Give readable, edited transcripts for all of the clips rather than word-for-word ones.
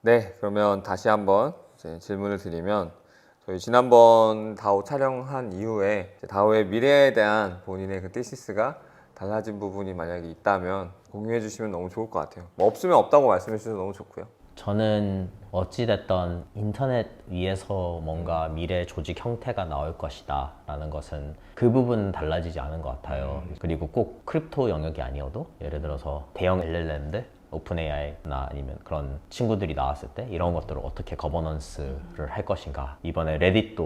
네, 그러면 다시 한번 이제 질문을 드리면 저희 지난번 다오 촬영한 이후에 이제 다오의 미래에 대한 본인의 그 티시스가 달라진 부분이 만약에 있다면 공유해 주시면 너무 좋을 것 같아요. 뭐 없으면 없다고 말씀해 주셔서 너무 좋고요. 저는 어찌됐던 인터넷 위에서 뭔가 미래 조직 형태가 나올 것이다 라는 것은 그 부분은 달라지지 않은 것 같아요. 그리고 꼭 크립토 영역이 아니어도 예를 들어서 대형 LLM들 오픈AI나 아니면 그런 친구들이 나왔을 때 이런 것들을 어떻게 거버넌스를 할 것인가. 이번에 레딧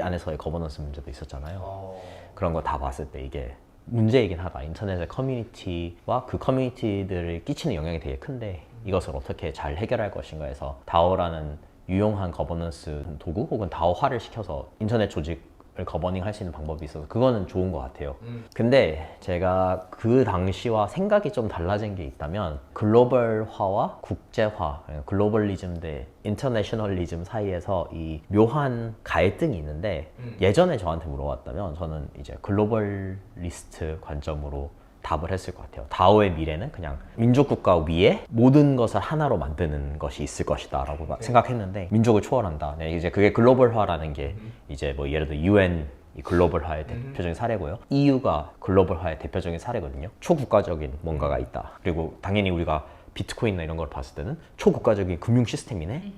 안에서의 거버넌스 문제도 있었잖아요. 그런 거 다 봤을 때 이게 문제이긴 하다. 인터넷의 커뮤니티와 그 커뮤니티들을 끼치는 영향이 되게 큰데 이것을 어떻게 잘 해결할 것인가 해서 다오라는 유용한 거버넌스 도구 혹은 다오화를 시켜서 인터넷 조직을 거버닝 할 수 있는 방법이 있어서 그거는 좋은 것 같아요. 근데 제가 그 당시와 생각이 좀 달라진 게 있다면 글로벌화와 국제화, 글로벌리즘 대 인터내셔널리즘 사이에서 이 묘한 갈등이 있는데 예전에 저한테 물어봤다면 저는 이제 글로벌리스트 관점으로 답을 했을 것 같아요. 다오의 미래는 그냥 민족국가 위에 모든 것을 하나로 만드는 것이 있을 것이다 라고 생각했는데 민족을 초월한다. 네, 이제 그게 글로벌화라는 게 이제 뭐 예를 들어 UN 이 글로벌화의 대표적인 사례고요. EU가 글로벌화의 대표적인 사례거든요. 초국가적인 뭔가가 있다. 그리고 당연히 우리가 비트코인이나 이런 걸 봤을 때는 초국가적인 금융 시스템이네?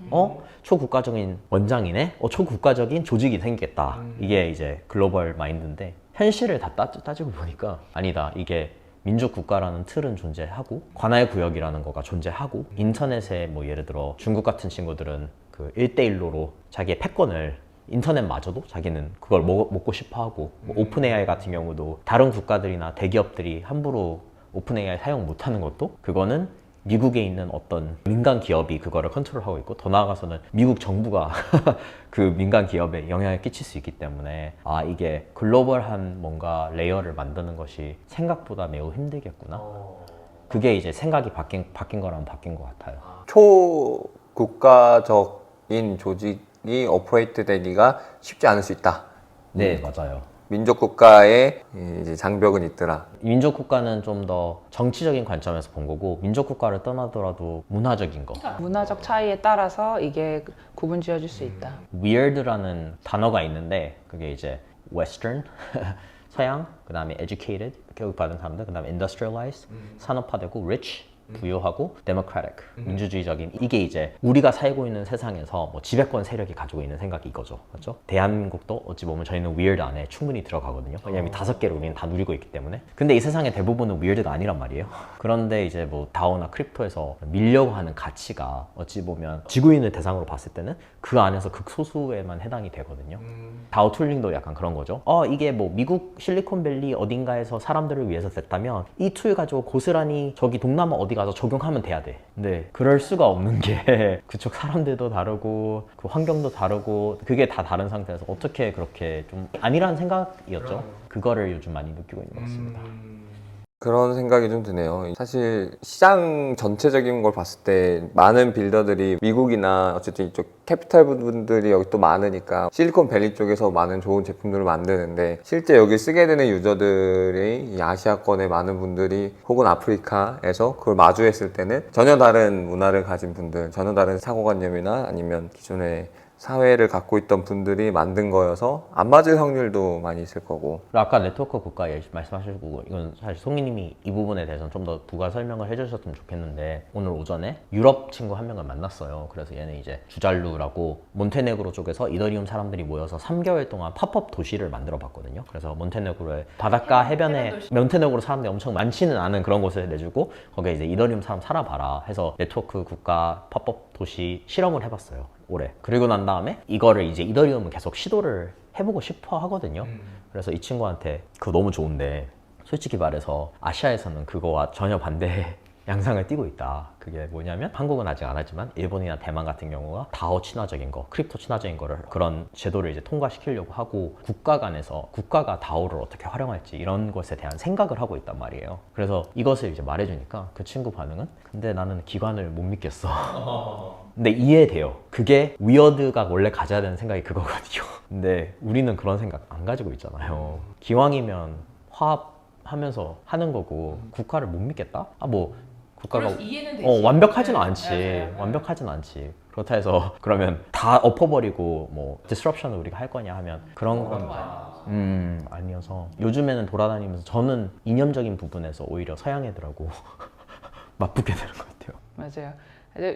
초국가적인 원장이네? 초국가적인 조직이 생기겠다. 이게 이제 글로벌 마인드인데 현실을 다 따지고 보니까 아니다. 이게 민족 국가라는 틀은 존재하고 관할 구역이라는 거가 존재하고 인터넷에 뭐 예를 들어 중국 같은 친구들은 그 1대1로로 자기의 패권을 인터넷마저도 자기는 그걸 먹고 싶어 하고 뭐 오픈 AI 같은 경우도 다른 국가들이나 대기업들이 함부로 오픈 AI 사용 못하는 것도 그거는 미국에 있는 어떤 민간 기업이 그거를 컨트롤하고 있고 더 나아가서는 미국 정부가 그 민간 기업에 영향을 끼칠 수 있기 때문에 이게 글로벌한 뭔가 레이어를 만드는 것이 생각보다 매우 힘들겠구나. 그게 이제 생각이 바뀐 거랑 바뀐 것 같아요. 초국가적인 조직이 오퍼레이트 되기가 쉽지 않을 수 있다. 네, 맞아요. 민족 국가의 이제 장벽은 있더라. 민족 국가는 좀 더 정치적인 관점에서 본 거고 민족 국가를 떠나더라도 문화적인 거. 문화적 차이에 따라서 이게 구분 지어질 수 있다. weird라는 단어가 있는데 그게 이제 western 서양, 그다음에 educated 교육받은 사람들, 그다음에 industrialized 산업화되고 rich 부유하고 democratic 민주주의적인 이게 이제 우리가 살고 있는 세상에서 뭐 지배권 세력이 가지고 있는 생각이 이거죠. 맞죠? 대한민국도 어찌 보면 저희는 weird 안에 충분히 들어가거든요. 왜냐면 5개를 우리는 다 누리고 있기 때문에. 근데 이 세상의 대부분은 weird가 아니란 말이에요. 그런데 이제 뭐 다오나 크립토에서 밀려고 하는 가치가 어찌 보면 지구인을 대상으로 봤을 때는 그 안에서 극소수에만 해당이 되거든요. 다오 툴링도 약간 그런 거죠. 이게 뭐 미국 실리콘밸리 어딘가에서 사람들을 위해서 됐다면 이 툴 가지고 고스란히 저기 동남아 어디 가서 적용하면 돼야 돼. 근데 그럴 수가 없는 게 그쪽 사람들도 다르고 그 환경도 다르고 그게 다 다른 상태에서 어떻게 그렇게 좀 아니라는 생각이었죠. 그거를 요즘 많이 느끼고 있는 것 같습니다. 그런 생각이 좀 드네요. 사실 시장 전체적인 걸 봤을 때 많은 빌더들이 미국이나 어쨌든 이쪽 캐피탈 분들이 여기 또 많으니까 실리콘밸리 쪽에서 많은 좋은 제품들을 만드는데 실제 여기 쓰게 되는 유저들이 이 아시아권의 많은 분들이 혹은 아프리카에서 그걸 마주했을 때는 전혀 다른 문화를 가진 분들, 전혀 다른 사고관념이나 아니면 기존의 사회를 갖고 있던 분들이 만든 거여서 안 맞을 확률도 많이 있을 거고. 아까 네트워크 국가 말씀하시고 이건 사실 송이님이 이 부분에 대해서는 좀 더 부가 설명을 해주셨으면 좋겠는데 오늘 오전에 유럽 친구 한 명을 만났어요. 그래서 얘는 이제 주잘루라고 몬테네그로 쪽에서 이더리움 사람들이 모여서 3개월 동안 팝업 도시를 만들어 봤거든요. 그래서 몬테네그로의 바닷가 해변에 몬테네그로 사람들이 엄청 많지는 않은 그런 곳을 내주고 거기에 이제 이더리움 사람 살아봐라 해서 네트워크 국가 팝업 도시 실험을 해봤어요. 올해. 그리고 난 다음에 이거를 이제 이더리움은 계속 시도를 해보고 싶어 하거든요. 그래서 이 친구한테 그거 너무 좋은데 솔직히 말해서 아시아에서는 그거와 전혀 반대 양상을 띠고 있다. 그게 뭐냐면 한국은 아직 안 하지만 일본이나 대만 같은 경우가 다오 친화적인 거, 크립토 친화적인 거를 그런 제도를 이제 통과시키려고 하고 국가 간에서 국가가 다오를 어떻게 활용할지 이런 것에 대한 생각을 하고 있단 말이에요. 그래서 이것을 이제 말해주니까 그 친구 반응은 근데 나는 기관을 못 믿겠어. 근데 이해돼요. 그게 위어드가 원래 가져야 되는 생각이 그거거든요. 근데 우리는 그런 생각 안 가지고 있잖아요. 기왕이면 화합하면서 하는 거고 국가를 못 믿겠다? 뭐 국가가 그래서 이해는 되지. 완벽하진 네, 않지. 맞아요. 완벽하진 않지. 그렇다 해서 그러면 다 엎어버리고 뭐 디스럽션을 우리가 할 거냐 하면 그런 건 아니어서 요즘에는 돌아다니면서 저는 이념적인 부분에서 오히려 서양 애들하고 맞붙게 되는 것 같아요. 맞아요.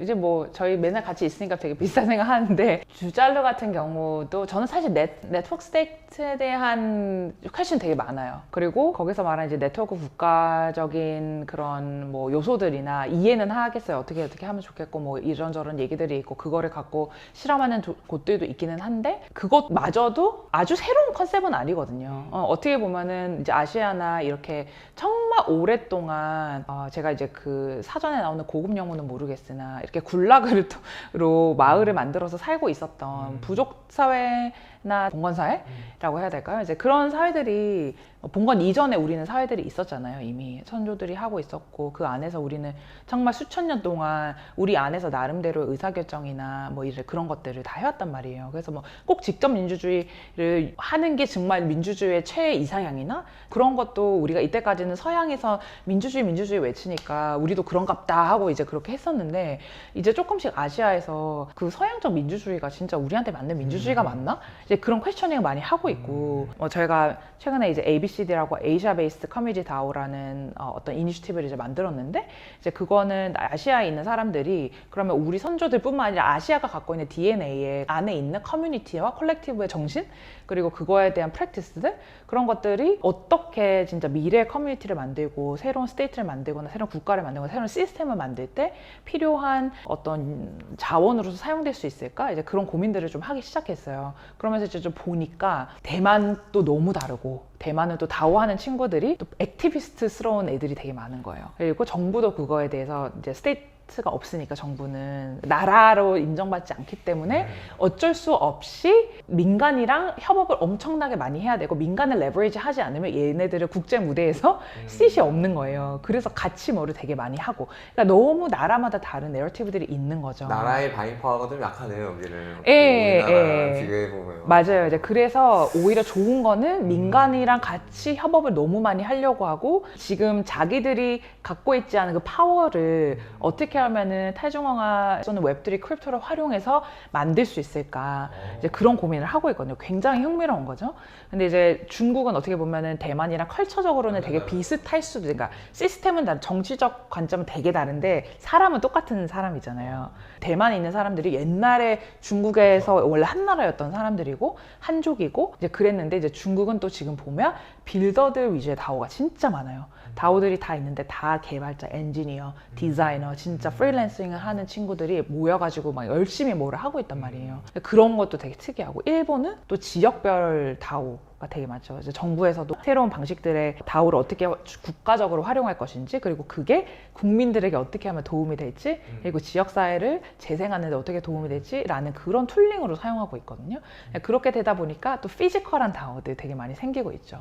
이제 뭐 저희 맨날 같이 있으니까 되게 비슷한 생각하는데 주잘루 같은 경우도 저는 사실 네트워크 스테이트에 대한 퀘스천 되게 많아요. 그리고 거기서 말하는 이제 네트워크 국가적인 그런 뭐 요소들이나 이해는 하겠어요. 어떻게 하면 좋겠고 뭐 이런저런 얘기들이 있고 그거를 갖고 실험하는 곳들도 있기는 한데 그것마저도 아주 새로운 컨셉은 아니거든요. 어떻게 보면은 이제 아시아나 이렇게 정말 오랫동안 제가 이제 그 사전에 나오는 고급 영문은 모르겠으나 이렇게 굴락으로 마을을 만들어서 살고 있었던 부족 사회나 봉건 사회라고 해야 될까요? 이제 그런 사회들이 봉건 이전에 우리는 사회들이 있었잖아요. 이미 선조들이 하고 있었고 그 안에서 우리는 정말 수천 년 동안 우리 안에서 나름대로 의사결정이나 뭐 이제 그런 것들을 다 해왔단 말이에요. 그래서 뭐 꼭 직접 민주주의를 하는 게 정말 민주주의의 최애 이상향이나 그런 것도 우리가 이때까지는 서양에서 민주주의 외치니까 우리도 그런갑다 하고 이제 그렇게 했었는데 이제 조금씩 아시아에서 그 서양적 민주주의가 진짜 우리한테 맞는 민주주의가 맞나? 이제 그런 퀘스처닝을 많이 하고 있고 저희가 최근에 이제 ABCD라고 Asia Based Community DAO라는 어떤 이니셔티브를 이제 만들었는데 이제 그거는 아시아에 있는 사람들이 그러면 우리 선조들뿐만 아니라 아시아가 갖고 있는 DNA에 안에 있는 커뮤니티와 콜렉티브의 정신 그리고 그거에 대한 프랙티스들 그런 것들이 어떻게 진짜 미래의 커뮤니티를 만들고 새로운 스테이트를 만들거나 새로운 국가를 만들거나 새로운 시스템을 만들 때 필요한 어떤 자원으로서 사용될 수 있을까? 이제 그런 고민들을 좀 하기 시작했어요. 그러면서 이제 좀 보니까 대만도 너무 다르고 대만은 또 다오하는 친구들이 또 액티비스트스러운 애들이 되게 많은 거예요. 그리고 정부도 그거에 대해서 이제 스테이트가 없으니까 정부는 나라로 인정받지 않기 때문에 어쩔 수 없이 민간이랑 협업을 엄청나게 많이 해야 되고 민간을 레버리지 하지 않으면 얘네들은 국제 무대에서 씰이 없는 거예요. 그래서 같이 뭐를 되게 많이 하고 그러니까 너무 나라마다 다른 내러티브들이 있는 거죠. 나라의 바잉 파워가 좀 약하네요, 여기는. 예, 우리나라랑 예. 비교해보면. 맞아요. 이제 그래서 오히려 좋은 거는 민간이랑 같이 협업을 너무 많이 하려고 하고 지금 자기들이 갖고 있지 않은 그 파워를 어떻게 하면은 탈중앙화 또는 웹3 크립토를 활용해서 만들 수 있을까 이제 그런 고민을 하고 있거든요. 굉장히 흥미로운 거죠. 근데 이제 중국은 어떻게 보면은 대만이랑 컬처적으로는 되게 비슷할 수도 그러니까 시스템은 다른 정치적 관점은 되게 다른데 사람은 똑같은 사람이잖아요. 대만에 있는 사람들이 옛날에 중국에서 원래 한 나라였던 사람들이고 한족이고 이제 그랬는데 이제 중국은 또 지금 보면 빌더들 위주의 다오가 진짜 많아요. 다오들이 다 있는데 다 개발자, 엔지니어, 디자이너, 진짜 프리랜싱을 하는 친구들이 모여가지고 막 열심히 뭐를 하고 있단 말이에요. 그런 것도 되게 특이하고 일본은 또 지역별 다오가 되게 많죠. 이제 정부에서도 새로운 방식들의 다오를 어떻게 국가적으로 활용할 것인지 그리고 그게 국민들에게 어떻게 하면 도움이 될지 그리고 지역사회를 재생하는 데 어떻게 도움이 될지라는 그런 툴링으로 사용하고 있거든요. 그렇게 되다 보니까 또 피지컬한 다오들 되게 많이 생기고 있죠.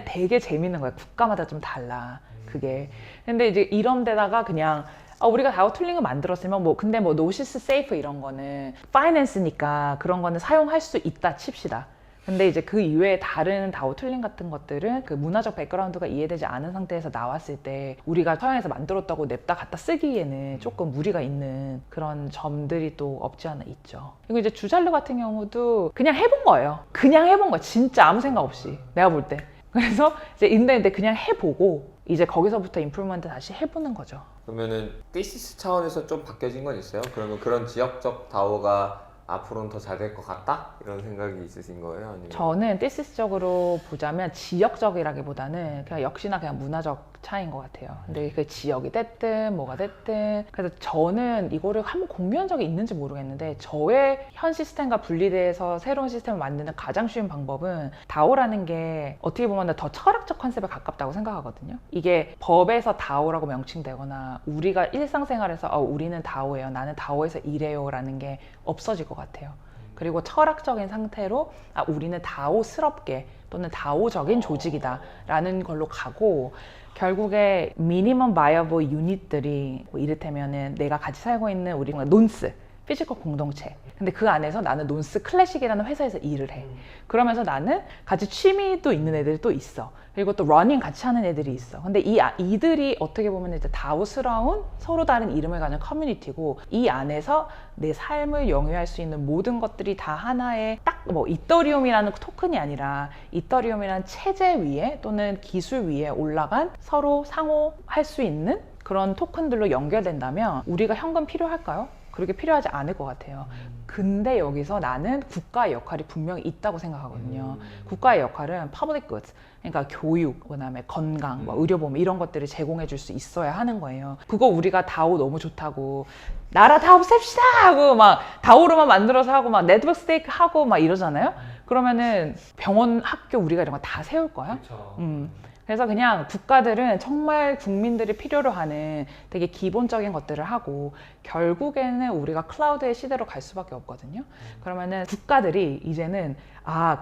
되게 재밌는 거예요. 국가마다 좀 달라 그게. 근데 이제 이런 데다가 그냥 우리가 다오 툴링을 만들었으면 뭐 근데 뭐 노시스 세이프 이런 거는 파이낸스니까 그런 거는 사용할 수 있다 칩시다. 근데 이제 그 이외에 다른 다오 툴링 같은 것들은 그 문화적 백그라운드가 이해되지 않은 상태에서 나왔을 때 우리가 서양에서 만들었다고 냅다 갖다 쓰기에는 조금 무리가 있는 그런 점들이 또 없지 않아 있죠. 그리고 이제 주잘루 같은 경우도 그냥 해본 거예요. 그냥 해본 거예요. 진짜 아무 생각 없이 내가 볼 때. 그래서 이제 근데 그냥 해보고 이제 거기서부터 임프루먼트 다시 해보는 거죠. 그러면은 thesis 차원에서 좀 바뀌어진 건 있어요? 그러면 그런 지역적 다오가 앞으로는 더 잘 될 것 같다? 이런 생각이 있으신 거예요? 아니면? 저는 thesis-적으로 보자면 지역적이라기보다는 그냥 역시나 그냥 문화적 차이인 것 같아요. 근데 그 지역이 됐든 뭐가 됐든 그래서 저는 이거를 한번 공유한 적이 있는지 모르겠는데 저의 현 시스템과 분리돼서 새로운 시스템을 만드는 가장 쉬운 방법은 다오라는 게 어떻게 보면 더 철학적 컨셉에 가깝다고 생각하거든요. 이게 법에서 다오라고 명칭되거나 우리가 일상생활에서 우리는 다오예요. 나는 다오에서 이래요 라는 게 없어질 것 같아요. 그리고 철학적인 상태로 우리는 다오스럽게 또는 다오적인 조직이다 라는 걸로 가고 결국에 미니멈 바이어블 유닛들이 뭐 이를테면은 내가 같이 살고 있는 우리 논스 피지컬 공동체. 근데 그 안에서 나는 논스 클래식이라는 회사에서 일을 해. 그러면서 나는 같이 취미도 있는 애들이 또 있어. 그리고 또 러닝 같이 하는 애들이 있어. 근데 이들이 어떻게 보면 이제 다우스러운 서로 다른 이름을 가진 커뮤니티고, 이 안에서 내 삶을 영위할 수 있는 모든 것들이 다 하나의 딱 뭐 이더리움이라는 토큰이 아니라 이더리움이라는 체제 위에 또는 기술 위에 올라간 서로 상호할 수 있는 그런 토큰들로 연결된다면 우리가 현금 필요할까요? 그렇게 필요하지 않을 것 같아요. 근데 여기서 나는 국가의 역할이 분명히 있다고 생각하거든요. 국가의 역할은 public goods, 그러니까 교육, 그다음에 건강, 뭐 의료보험 이런 것들을 제공해 줄 수 있어야 하는 거예요. 그거 우리가 다오 너무 좋다고 나라 다 없앱시다 하고 막 다오로만 만들어서 하고 막 네트워크 스테이크 하고 막 이러잖아요. 그러면은 병원, 학교 우리가 이런 거 다 세울 거야? 그래서 그냥 국가들은 정말 국민들이 필요로 하는 되게 기본적인 것들을 하고, 결국에는 우리가 클라우드의 시대로 갈 수밖에 없거든요. 그러면은 국가들이 이제는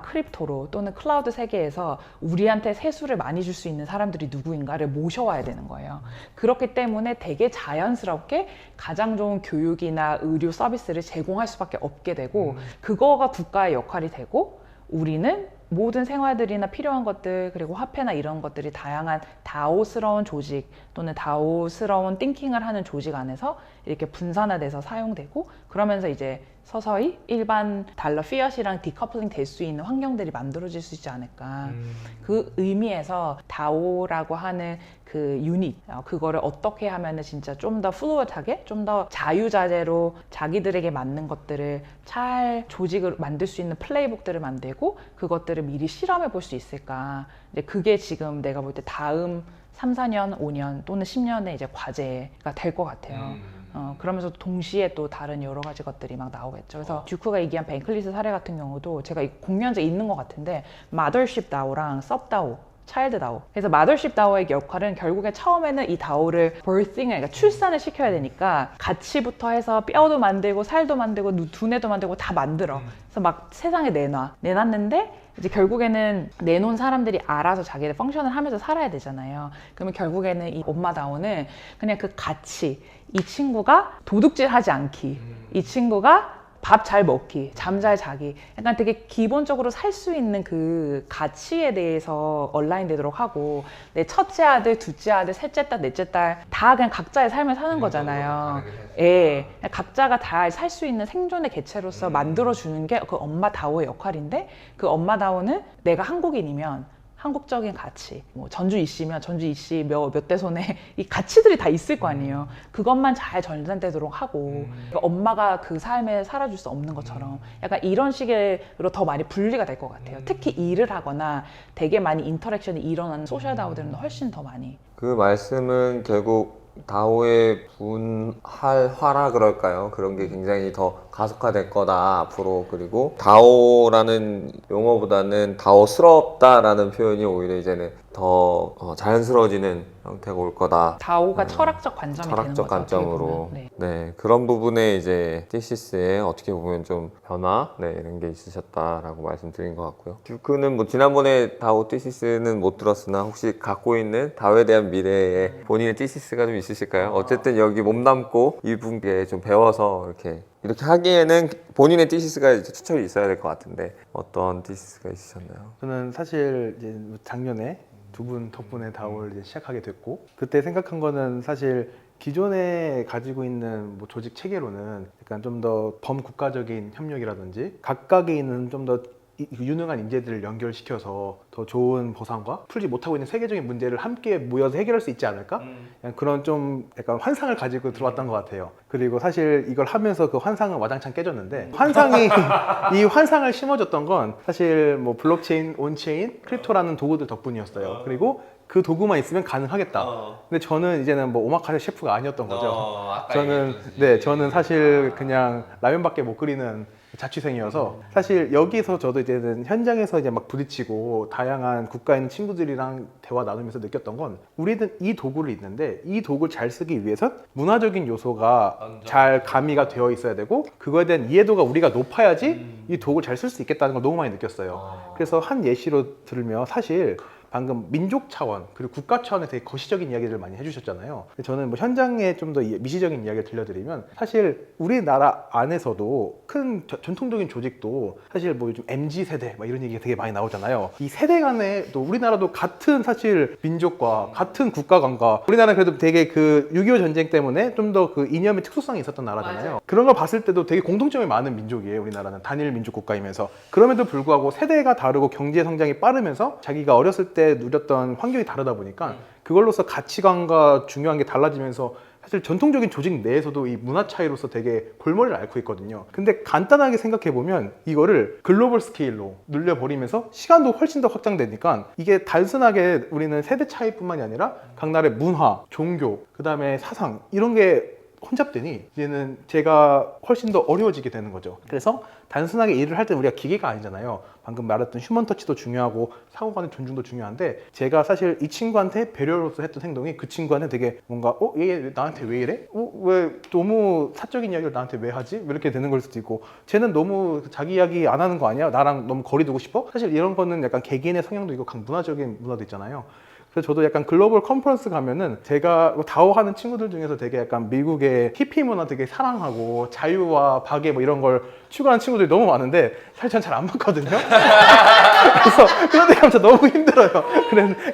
크립토로 또는 클라우드 세계에서 우리한테 세수를 많이 줄 수 있는 사람들이 누구인가를 모셔와야 되는 거예요. 그렇기 때문에 되게 자연스럽게 가장 좋은 교육이나 의료 서비스를 제공할 수밖에 없게 되고, 그거가 국가의 역할이 되고, 우리는 모든 생활들이나 필요한 것들, 그리고 화폐나 이런 것들이 다양한 다오스러운 조직 또는 다오스러운 띵킹을 하는 조직 안에서 이렇게 분산화돼서 사용되고, 그러면서 이제 서서히 일반 달러 피엇이랑 디커플링 될 수 있는 환경들이 만들어질 수 있지 않을까. 그 의미에서 다오라고 하는 그 유닛, 그거를 어떻게 하면은 진짜 좀 더 플루어하게, 좀 더 자유자재로 자기들에게 맞는 것들을 잘 조직을 만들 수 있는 플레이북들을 만들고 그것들을 미리 실험해 볼 수 있을까. 이제 그게 지금 내가 볼 때 다음 3, 4년, 5년 또는 10년의 이제 과제가 될 것 같아요. 그러면서 동시에 또 다른 여러 가지 것들이 막 나오겠죠. 그래서 듀크가 얘기한 뱅클리스 사례 같은 경우도 제가 공유한 적 있는 것 같은데, 마더십 다오랑 섭 다오, 차일드 다오. 그래서 마더십 다오의 역할은 결국에 처음에는 이 다오를 birthing, 그러니까 출산을 시켜야 되니까 가치부터 해서 뼈도 만들고 살도 만들고 두뇌도 만들고 다 만들어. 그래서 막 세상에 내놨는데 이제 결국에는 내놓은 사람들이 알아서 자기들 펑션을 하면서 살아야 되잖아요. 그러면 결국에는 이 엄마 다오는 그냥 그 가치, 이 친구가 도둑질 하지 않기, 이 친구가 밥 잘 먹기, 잠 잘 자기, 약간 되게 기본적으로 살 수 있는 그 가치에 대해서 얼라인 되도록 하고, 내 첫째 아들, 둘째 아들, 셋째 딸, 넷째 딸 다 그냥 각자의 삶을 사는 거잖아요. 예, 각자가 다 살 수 있는 생존의 개체로서 만들어주는 게 그 엄마 다오의 역할인데, 그 엄마 다오는 내가 한국인이면 한국적인 가치, 뭐 전주 이씨면 전주 이씨 몇 대 손에 이 가치들이 다 있을 거 아니에요. 그것만 잘 전달되도록 하고, 그러니까 엄마가 그 삶에 살아줄 수 없는 것처럼 약간 이런 식으로 더 많이 분리가 될 것 같아요. 특히 일을 하거나 되게 많이 인터랙션이 일어나는 소셜 다오들은 훨씬 더 많이. 그 말씀은 결국 다오의 분할화라 그럴까요? 그런 게 굉장히 더 가속화될 거다 앞으로. 그리고 다오라는 용어보다는 다오스럽다라는 표현이 오히려 이제는 더 자연스러워지는 형태가 올 거다. 다오가 철학적 관점이 되는 거죠. 철학적 관점으로. 네. 네, 그런 부분에 이제 티시스에 어떻게 보면 좀 변화, 이런 게 있으셨다라고 말씀드린 것 같고요. 듀크는 뭐 지난번에 다오 티시스는 못 들었으나 혹시 갖고 있는 다오에 대한 미래에 본인의 티시스가 좀 있으실까요? 어쨌든 여기 몸담고 이분께 좀 배워서 이렇게 하기에는 본인의 티시스가 이제 추천이 있어야 될 것 같은데, 어떤 티시스가 있으셨나요? 저는 사실 이제 작년에 두 분 덕분에 다오를 이제 시작하게 됐고, 그때 생각한 거는 사실 기존에 가지고 있는 뭐 조직 체계로는 약간 좀 더 범국가적인 협력이라든지 각각에 있는 좀 더 유능한 인재들을 연결시켜서 더 좋은 보상과 풀지 못하고 있는 세계적인 문제를 함께 모여서 해결할 수 있지 않을까? 그런 좀 약간 환상을 가지고 들어왔던 것 같아요. 그리고 사실 이걸 하면서 그 환상은 와장창 깨졌는데, 이 환상을 심어줬던 건 사실 뭐 블록체인, 온체인, 크립토라는 도구들 덕분이었어요. 그리고 그 도구만 있으면 가능하겠다. 근데 저는 이제는 뭐 오마카세 셰프가 아니었던 거죠. 저는 사실 그냥 라면밖에 못 끓이는 자취생이어서, 사실 여기서 저도 이제는 현장에서 이제 막 부딪히고 다양한 국가에 있는 친구들이랑 대화 나누면서 느꼈던 건, 우리는 이 도구를 있는데 이 도구를 잘 쓰기 위해선 문화적인 요소가 잘 가미가 되어 있어야 되고, 그거에 대한 이해도가 우리가 높아야지 이 도구를 잘 쓸 수 있겠다는 걸 너무 많이 느꼈어요. 그래서 한 예시로 들면, 사실 방금 민족 차원 그리고 국가 차원의 되게 거시적인 이야기를 많이 해주셨잖아요. 저는 뭐 현장에 좀 더 미시적인 이야기를 들려드리면 사실 우리나라 안에서도 큰 전통적인 조직도 사실 뭐 요즘 MZ 세대 막 이런 얘기가 되게 많이 나오잖아요. 이 세대 간에 또 우리나라도 같은 사실 민족과 같은 국가관과 우리나라는 그래도 되게 그 6.25 전쟁 때문에 좀 더 그 이념의 특수성이 있었던 나라잖아요. 맞아요. 그런 걸 봤을 때도 되게 공통점이 많은 민족이에요. 우리나라는 단일 민족 국가이면서 그럼에도 불구하고 세대가 다르고 경제 성장이 빠르면서 자기가 어렸을 때 누렸던 환경이 다르다 보니까 그걸로서 가치관과 중요한 게 달라지면서 사실 전통적인 조직 내에서도 이 문화 차이로서 되게 골머리를 앓고 있거든요. 근데 간단하게 생각해 보면 이거를 글로벌 스케일로 늘려버리면서 시간도 훨씬 더 확장되니까 이게 단순하게 우리는 세대 차이뿐만이 아니라 각 나라의 문화, 종교, 그 다음에 사상 이런 게 혼잡되니 이제는 제가 훨씬 더 어려워지게 되는 거죠. 그래서 단순하게 일을 할 때 우리가 기계가 아니잖아요. 방금 말했던 휴먼 터치도 중요하고 상호 간의 존중도 중요한데 제가 사실 이 친구한테 배려로서 했던 행동이 그 친구한테 되게 뭔가 얘 나한테 왜 이래? 왜 너무 사적인 이야기를 나한테 왜 하지? 이렇게 되는 걸 수도 있고 쟤는 너무 자기 이야기 안 하는 거 아니야? 나랑 너무 거리 두고 싶어? 사실 이런 거는 약간 개개인의 성향도 있고 각 문화적인 문화도 있잖아요. 그래서 저도 약간 글로벌 컨퍼런스 가면은 제가 다오 하는 친구들 중에서 되게 약간 미국의 히피 문화 되게 사랑하고 자유와 박애 뭐 이런 걸 추구하는 친구들이 너무 많은데 사실 전 잘 안 맞거든요. 그래서 그런 데 가면 진짜 너무 힘들어요.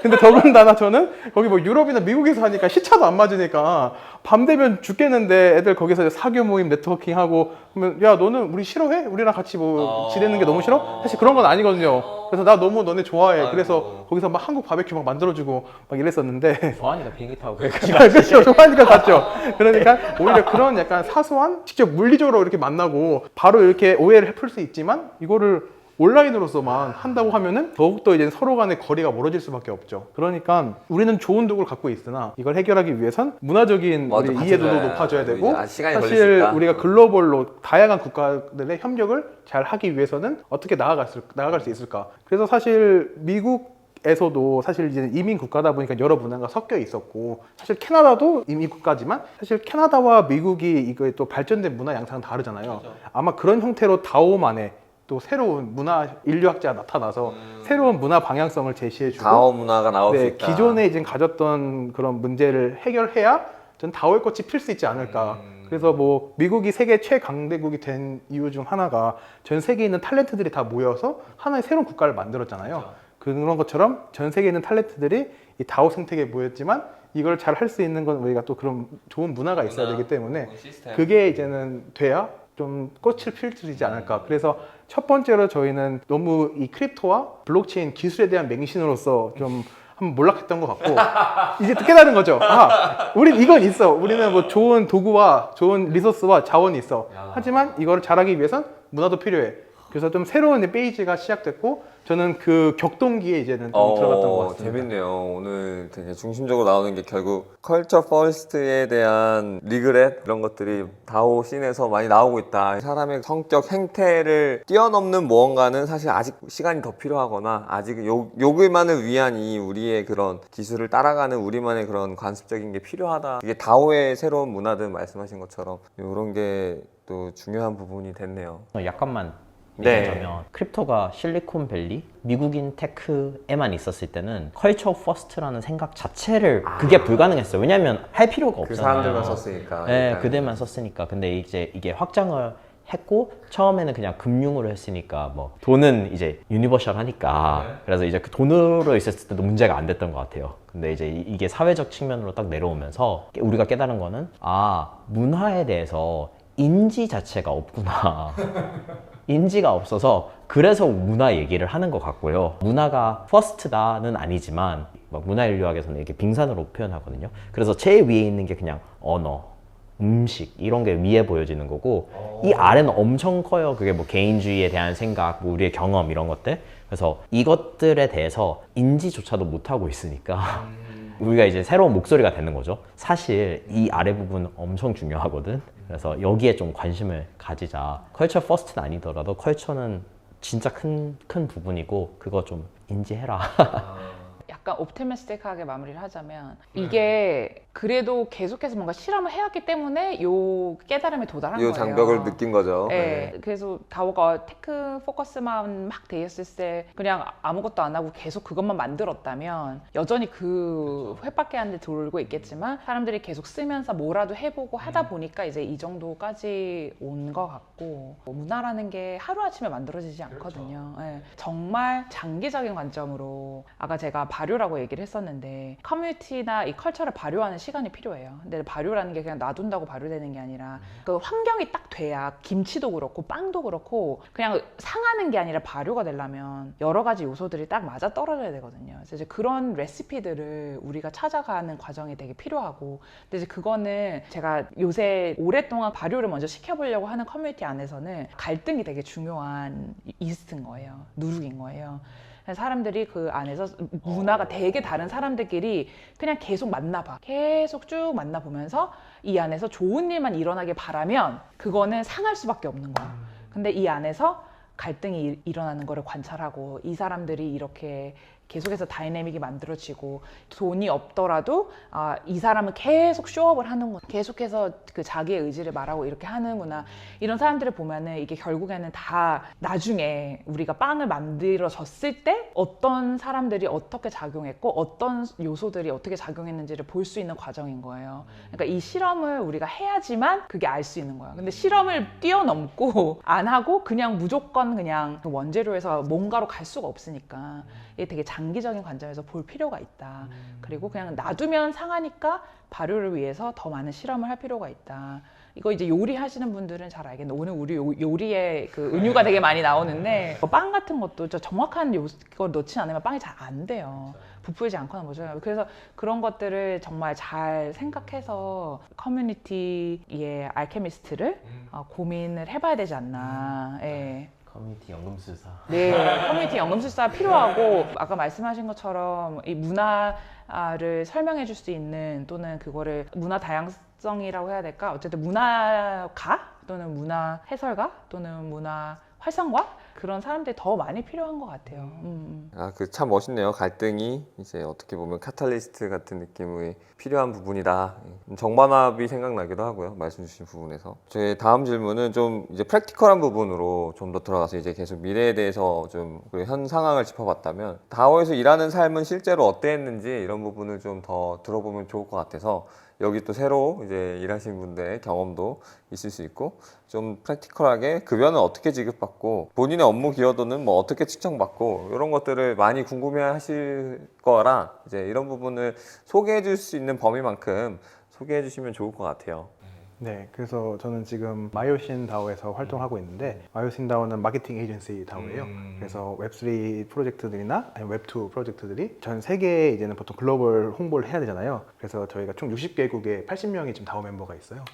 근데 더군다나 저는 거기 뭐 유럽이나 미국에서 하니까 시차도 안 맞으니까 밤 되면 죽겠는데 애들 거기서 사교 모임 네트워킹하고 그러면 야 너는 우리 싫어해? 우리랑 같이 뭐 지내는 게 너무 싫어? 사실 그런 건 아니거든요. 그래서 나 너무 너네 좋아해. 그래서 거기서 막 한국 바베큐 막 만들어주고 막 이랬었는데 좋아하니까 비행기 타고 그렇죠. 좋아하니까 갔죠. 그러니까 오히려 그런 약간 사소한 직접 물리적으로 이렇게 만나고 바로 이렇게 오해를 풀 수 있지만 이거를 온라인으로서만 한다고 하면은 더욱더 이제 서로 간의 거리가 멀어질 수밖에 없죠. 그러니까 우리는 좋은 도구를 갖고 있으나 이걸 해결하기 위해선 문화적인 맞아, 우리 이해도도 받쳐줘야 높아져야 되고 시간이 걸릴 수 사실 있다. 우리가 글로벌로 다양한 국가들의 협력을 잘 하기 위해서는 어떻게 나아갈 수 있을까. 그래서 사실 미국에서도 사실 이제 이민 국가다 보니까 여러 문화가 섞여 있었고 사실 캐나다도 이민 국가지만 사실 캐나다와 미국이 이거 또 발전된 문화 양상은 다르잖아요. 아마 그런 형태로 다오만의 또 새로운 문화 인류학자가 나타나서 새로운 문화 방향성을 제시해주고 다오 문화가 나올 수 있다. 기존에 이제 가졌던 그런 문제를 해결해야 전 다오의 꽃이 필 수 있지 않을까. 그래서 뭐 미국이 세계 최강대국이 된 이유 중 하나가 전 세계에 있는 탤런트들이 다 모여서 하나의 새로운 국가를 만들었잖아요. 그런 것처럼 전 세계에 있는 탤런트들이 이 다오 생태계에 모였지만 이걸 잘 할 수 있는 건 우리가 또 그런 좋은 문화가 있어야 되기 때문에 그게 이제는 돼야 좀 꽃을 필 지 않을까. 그래서 첫 번째로 저희는 너무 이 크립토와 블록체인 기술에 대한 맹신으로서 좀 한번 몰락했던 것 같고 이제 또 깨달은 거죠. 우린 이건 있어. 우리는 뭐 좋은 도구와 좋은 리소스와 자원이 있어. 하지만 이거를 잘하기 위해선 문화도 필요해. 그래서 좀 새로운 페이지가 시작됐고 저는 그 격동기에 이제는 좀 들어갔던 것 같습니다. 재밌네요. 오늘 되게 중심적으로 나오는 게 결국 컬처 퍼스트에 대한 리그렛 이런 것들이 다오 씬에서 많이 나오고 있다. 사람의 성격 행태를 뛰어넘는 무언가는 사실 아직 시간이 더 필요하거나 아직 요기만을 위한 이 우리의 그런 기술을 따라가는 우리만의 그런 관습적인 게 필요하다. 이게 다오의 새로운 문화들 말씀하신 것처럼 이런 게 또 중요한 부분이 됐네요. 약간만 네. 얘기하자면 크립토가 실리콘밸리 미국인 테크에만 있었을 때는 컬처 퍼스트라는 생각 자체를 그게 불가능했어요. 왜냐하면 할 필요가 없잖아요. 그 사람들만 썼으니까. 네, 일단. 그들만 썼으니까. 근데 이제 이게 확장을 했고 처음에는 그냥 금융으로 했으니까 뭐 돈은 이제 유니버셜 하니까 그래서 이제 그 돈으로 있었을 때도 문제가 안 됐던 것 같아요. 근데 이제 이게 사회적 측면으로 딱 내려오면서 우리가 깨달은 거는 문화에 대해서 인지 자체가 없구나. 인지가 없어서 그래서 문화 얘기를 하는 것 같고요. 문화가 퍼스트다는 아니지만 막 문화인류학에서는 이렇게 빙산으로 표현하거든요. 그래서 제일 위에 있는 게 그냥 언어, 음식 이런 게 위에 보여지는 거고 이 아래는 엄청 커요. 그게 뭐 개인주의에 대한 생각, 뭐 우리의 경험 이런 것들. 그래서 이것들에 대해서 인지조차도 못하고 있으니까 우리가 이제 새로운 목소리가 되는 거죠. 사실 이 아래 부분 엄청 중요하거든. 그래서 여기에 좀 관심을 가지자. 컬처 퍼스트는 아니더라도 컬처는 진짜 큰 부분이고 그거 좀 인지해라. 약간 옵티미스틱하게 마무리를 하자면 이게 그래도 계속해서 뭔가 실험을 해왔기 때문에 요 깨달음에 도달한 이 거예요. 장벽을 느낀 거죠. 네. 그래서 다오가 테크 포커스만 막 돼 있을 때 그냥 아무것도 안 하고 계속 그것만 만들었다면 여전히 그 쳇바퀴 안에 돌고 있겠지만 사람들이 계속 쓰면서 뭐라도 해보고 하다 보니까 이제 이 정도까지 온 것 같고 뭐 문화라는 게 하루아침에 만들어지지 않거든요. 네. 정말 장기적인 관점으로 아까 제가 발효라고 얘기를 했었는데 커뮤니티나 이 컬처를 발효하는 시간이 필요해요. 근데 발효라는 게 그냥 놔둔다고 발효되는 게 아니라 그 환경이 딱 돼야 김치도 그렇고 빵도 그렇고 그냥 상하는 게 아니라 발효가 되려면 여러 가지 요소들이 딱 맞아 떨어져야 되거든요. 그래서 이제 그런 레시피들을 우리가 찾아가는 과정이 되게 필요하고 근데 이제 그거는 제가 요새 오랫동안 발효를 먼저 시켜보려고 하는 커뮤니티 안에서는 갈등이 되게 중요한 이스트인 거예요. 누룩인 거예요. 사람들이 그 안에서 문화가 되게 다른 사람들끼리 그냥 계속 만나봐. 계속 쭉 만나보면서 이 안에서 좋은 일만 일어나길 바라면 그거는 상할 수밖에 없는 거야. 근데 이 안에서 갈등이 일어나는 거를 관찰하고 이 사람들이 이렇게 계속해서 다이내믹이 만들어지고 돈이 없더라도 이 사람은 계속 쇼업을 하는구나 계속해서 그 자기의 의지를 말하고 이렇게 하는구나 이런 사람들을 보면은 이게 결국에는 다 나중에 우리가 빵을 만들어졌을 때 어떤 사람들이 어떻게 작용했고 어떤 요소들이 어떻게 작용했는지를 볼 수 있는 과정인 거예요. 그러니까 이 실험을 우리가 해야지만 그게 알 수 있는 거예요. 근데 실험을 뛰어넘고 안 하고 그냥 무조건 그냥 그 원재료에서 뭔가로 갈 수가 없으니까 이게 되게 장기적인 관점에서 볼 필요가 있다. 그리고 그냥 놔두면 상하니까 발효를 위해서 더 많은 실험을 할 필요가 있다. 이거 이제 요리하시는 분들은 잘 알겠는데 오늘 우리 요리에 그 은유가 되게 많이 나오는데 빵 같은 것도 저 정확한 걸 넣지 않으면 빵이 잘 안 돼요. 부풀지 않거나 뭐죠. 그래서 그런 것들을 정말 잘 생각해서 커뮤니티의 알케미스트를 고민을 해봐야 되지 않나. 예. 커뮤니티 연금술사. 네, 커뮤니티 연금술사 필요하고 아까 말씀하신 것처럼 이 문화를 설명해 줄 수 있는 또는 그거를 문화 다양성이라고 해야 될까? 어쨌든 문화가 또는 문화 해설가 또는 문화 활성가 그런 사람들이 더 많이 필요한 것 같아요. 그 참 멋있네요. 갈등이 이제 어떻게 보면 카탈리스트 같은 느낌의 필요한 부분이다. 정반합이 생각나기도 하고요. 말씀 주신 부분에서. 제 다음 질문은 좀 이제 프랙티컬한 부분으로 좀 더 들어가서 이제 계속 미래에 대해서 좀 현 상황을 짚어봤다면 다오에서 일하는 삶은 실제로 어땠는지 이런 부분을 좀 더 들어보면 좋을 것 같아서 여기 또 새로 이제 일하신 분들의 경험도 있을 수 있고 좀 프랙티컬하게 급여는 어떻게 지급받고 본인의 업무 기여도는 뭐 어떻게 측정받고 이런 것들을 많이 궁금해하실 거라 이제 이런 부분을 소개해 줄 수 있는 범위만큼 소개해 주시면 좋을 것 같아요. 네, 그래서 저는 지금 마요신 다오에서 활동하고 있는데 마요신 다오는 마케팅 에이전시 다오예요. 그래서 웹3 프로젝트들이나 아니면 웹2 프로젝트들이 전 세계에 이제는 보통 글로벌 홍보를 해야 되잖아요. 그래서 저희가 총 60개국에 80명이 지금 다오 멤버가 있어요.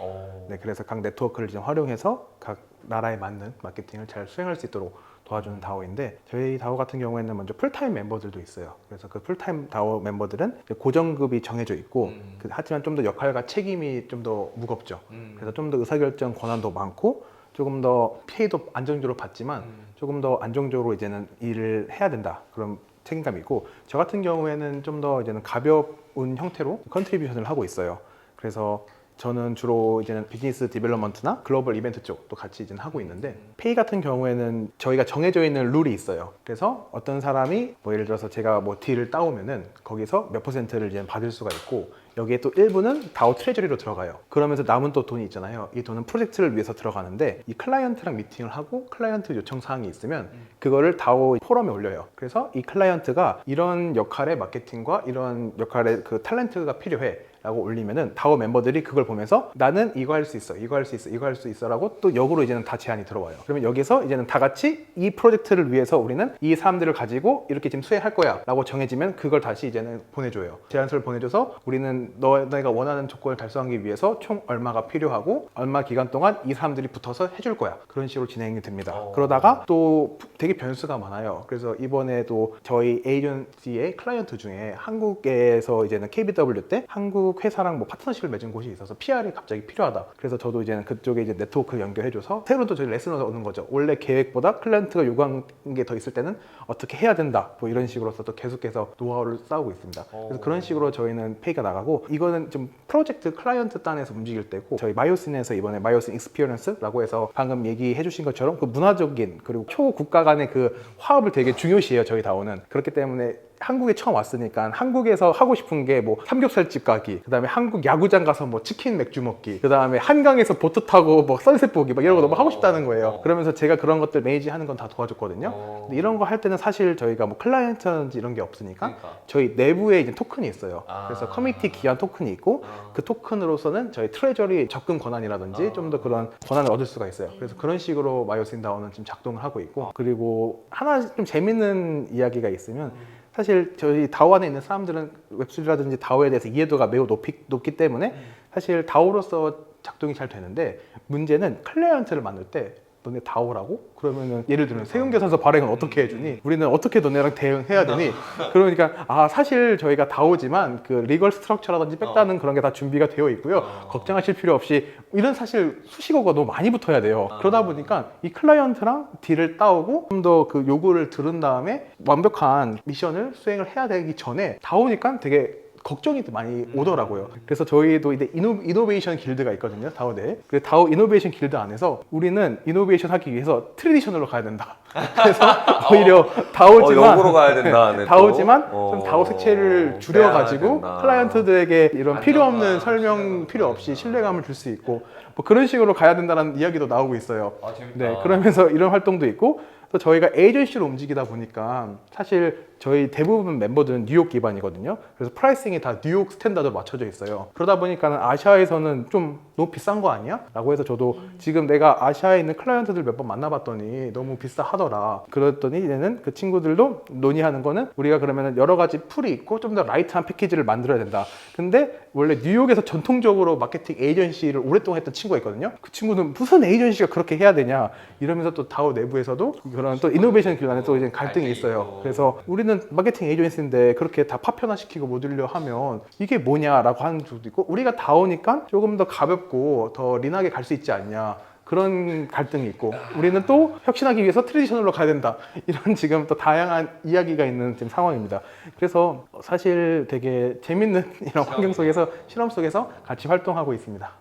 네, 그래서 각 네트워크를 지금 활용해서 각 나라에 맞는 마케팅을 잘 수행할 수 있도록 도와주는 다오인데 저희 다오 같은 경우에는 먼저 풀타임 멤버들도 있어요. 그래서 그 풀타임 다오 멤버들은 고정급이 정해져 있고 하지만 좀 더 역할과 책임이 좀 더 무겁죠. 그래서 좀 더 의사결정 권한도 많고 조금 더 페이도 안정적으로 받지만 조금 더 안정적으로 이제는 일을 해야 된다. 그런 책임감이 있고 저 같은 경우에는 좀 더 이제는 가벼운 형태로 컨트리뷰션을 하고 있어요. 그래서 저는 주로 이제는 비즈니스 디벨롭먼트나 글로벌 이벤트 쪽도 같이 이제 하고 있는데 페이 같은 경우에는 저희가 정해져 있는 룰이 있어요. 그래서 어떤 사람이 뭐 예를 들어서 제가 뭐 딜을 따오면은 거기서 몇 퍼센트를 이제 받을 수가 있고 여기에 또 일부는 다오 트레저리로 들어가요. 그러면서 남은 또 돈이 있잖아요. 이 돈은 프로젝트를 위해서 들어가는데 이 클라이언트랑 미팅을 하고 클라이언트 요청 사항이 있으면 그거를 다오 포럼에 올려요. 그래서 이 클라이언트가 이런 역할의 마케팅과 이런 역할의 그 탤런트가 필요해 라고 올리면은 다오 멤버들이 그걸 보면서 나는 이거 할 수 있어, 이거 할 수 있어, 이거 할 수 있어 라고 또 역으로 이제는 다 제안이 들어와요. 그러면 여기서 이제는 다 같이 이 프로젝트를 위해서 우리는 이 사람들을 가지고 이렇게 지금 수행할 거야 라고 정해지면 그걸 다시 이제는 보내줘요. 제안서를 보내줘서 우리는 너희가 원하는 조건을 달성하기 위해서 총 얼마가 필요하고 얼마 기간 동안 이 사람들이 붙어서 해줄 거야. 그런 식으로 진행이 됩니다. 그러다가 또 되게 변수가 많아요. 그래서 이번에도 저희 에이전시의 클라이언트 중에 한국에서 이제는 KBW 때 한국 한국 회사랑 뭐 파트너십을 맺은 곳이 있어서 PR이 갑자기 필요하다. 그래서 저도 이제는 그쪽에 이제 네트워크 연결해줘서 새로 또 저희 레슨을 얻는 거죠. 원래 계획보다 클라이언트가 요구한 게 더 있을 때는 어떻게 해야 된다. 뭐 이런 식으로서 또 계속해서 노하우를 쌓고 있습니다. 그래서 그런 식으로 저희는 페이가 나가고 이거는 좀 프로젝트 클라이언트 단에서 움직일 때고 저희 마이오슨에서 이번에 마이오슨 익스피리언스라고 해서 방금 얘기해 주신 것처럼 그 문화적인 그리고 초국가 간의 그 화합을 되게 중요시해요. 저희 다오는. 그렇기 때문에 한국에 처음 왔으니까 한국에서 하고 싶은 게 뭐 삼겹살집 가기, 그다음에 한국 야구장 가서 뭐 치킨 맥주 먹기, 그다음에 한강에서 보트 타고 뭐 선셋 보기 막 이런 거 너무 하고 싶다는 거예요. 그러면서 제가 그런 것들 매니지하는 건 다 도와줬거든요. 근데 이런 거 할 때는 사실 저희가 뭐 클라이언트라든지 이런 게 없으니까 저희 내부에 이제 토큰이 있어요. 그래서 커뮤니티 기반 토큰이 있고 그 토큰으로서는 저희 트레저리 접근 권한이라든지 좀 더 그런 권한을 얻을 수가 있어요. 그래서 그런 식으로 마이오슨 다오는 지금 작동을 하고 있고, 그리고 하나 좀 재밌는 이야기가 있으면 사실 저희 다오 안에 있는 사람들은 웹3라든지 다오에 대해서 이해도가 매우 높기 때문에 사실 다오로서 작동이 잘 되는데, 문제는 클라이언트를 만들 때 너네 다오라고? 그러면은 예를 들면 세운계산서 발행은 어떻게 해주니? 우리는 어떻게 너네랑 대응해야 되니? 그러니까 사실 저희가 다오지만 그 리걸 스트럭처라든지 백다는 그런 게 다 준비가 되어 있고요. 걱정하실 필요 없이, 이런 사실 수식어가 너무 많이 붙어야 돼요. 그러다 보니까 이 클라이언트랑 딜을 따오고 좀 더 그 요구를 들은 다음에 완벽한 미션을 수행을 해야 되기 전에 다오니까 되게 걱정이 많이 오더라고요. 그래서 저희도 이제 이노베이션 길드가 있거든요, 다오 내에. 그 다오 이노베이션 길드 안에서 우리는 이노베이션 하기 위해서 트레디셔널로 가야 된다. 그래서 오히려 다오지만 역으로 가야 된다. 네, 다오지만 좀 다오 색채를 줄여가지고 클라이언트들에게 이런 필요 없는 설명 필요 없이 신뢰감을 줄 수 있고 뭐 그런 식으로 가야 된다는 이야기도 나오고 있어요. 네, 그러면서 이런 활동도 있고, 또 저희가 에이전시로 움직이다 보니까 사실 저희 대부분 멤버들은 뉴욕 기반이거든요. 그래서 프라이싱이 다 뉴욕 스탠다드로 맞춰져 있어요. 그러다 보니까 아시아에서는 좀 너무 비싼 거 아니야? 라고 해서 저도 지금 내가 아시아에 있는 클라이언트들 몇 번 만나봤더니 너무 비싸하더라. 그랬더니 이제는 그 친구들도 논의하는 거는 우리가 그러면 여러 가지 풀이 있고 좀 더 라이트한 패키지를 만들어야 된다. 근데 원래 뉴욕에서 전통적으로 마케팅 에이전시를 오랫동안 했던 친구가 있거든요. 그 친구는 무슨 에이전시가 그렇게 해야 되냐 이러면서 또 다오 내부에서도 그런 또 이노베이션 길 안에 또 이제 갈등이 있어요. 그래서 우리는 마케팅 에이전시인데 그렇게 다 파편화시키고 모듈려 하면 이게 뭐냐라고 하는 쪽도 있고, 우리가 다오니까 조금 더 가볍고 더 린하게 갈 수 있지 않냐, 그런 갈등이 있고, 우리는 또 혁신하기 위해서 트레디셔널로 가야 된다, 이런 지금 또 다양한 이야기가 있는 지금 상황입니다. 그래서 사실 되게 재밌는 이런 환경 속에서, 실험 속에서 같이 활동하고 있습니다.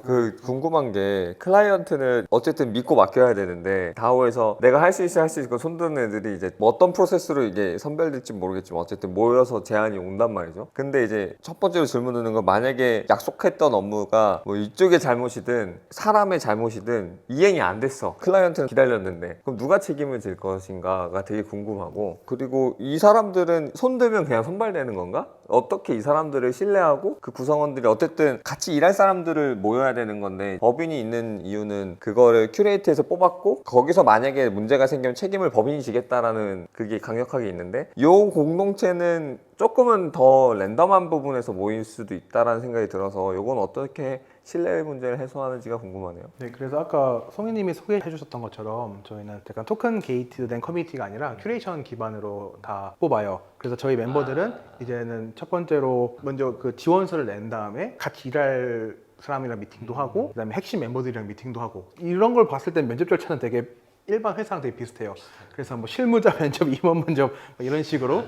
그 궁금한 게, 클라이언트는 어쨌든 믿고 맡겨야 되는데 다오에서 내가 할 수 있어 손드는 애들이 이제 뭐 어떤 프로세스로 이게 선별될지 모르겠지만 어쨌든 모여서 제안이 온단 말이죠. 근데 이제 첫 번째로 질문 드는 건, 만약에 약속했던 업무가 뭐 이쪽의 잘못이든 사람의 잘못이든 이행이 안 됐어. 클라이언트는 기다렸는데 그럼 누가 책임을 질 것인가가 되게 궁금하고, 그리고 이 사람들은 손들면 그냥 선발되는 건가? 어떻게 이 사람들을 신뢰하고, 그 구성원들이 어쨌든 같이 일할 사람들을 모여야 되는 건데, 법인이 있는 이유는 그거를 큐레이트해서 뽑았고 거기서 만약에 문제가 생기면 책임을 법인이 지겠다라는 그게 강력하게 있는데, 이 공동체는 조금은 더 랜덤한 부분에서 모일 수도 있다라는 생각이 들어서 이건 어떻게 신뢰 문제를 해소하는지가 궁금하네요. 네, 그래서 아까 송이님이 소개해 주셨던 것처럼 저희는 약간 토큰 게이트된 커뮤니티가 아니라 큐레이션 기반으로 다 뽑아요. 그래서 저희 멤버들은 이제는 첫 번째로 먼저 그 지원서를 낸 다음에 같이 일할 사람이랑 미팅도 하고, 그다음에 핵심 멤버들이랑 미팅도 하고, 이런 걸 봤을 때 면접 절차는 되게 일반 회사랑 되게 비슷해요. 그래서 뭐 실무자 면접, 임원 면접 뭐 이런 식으로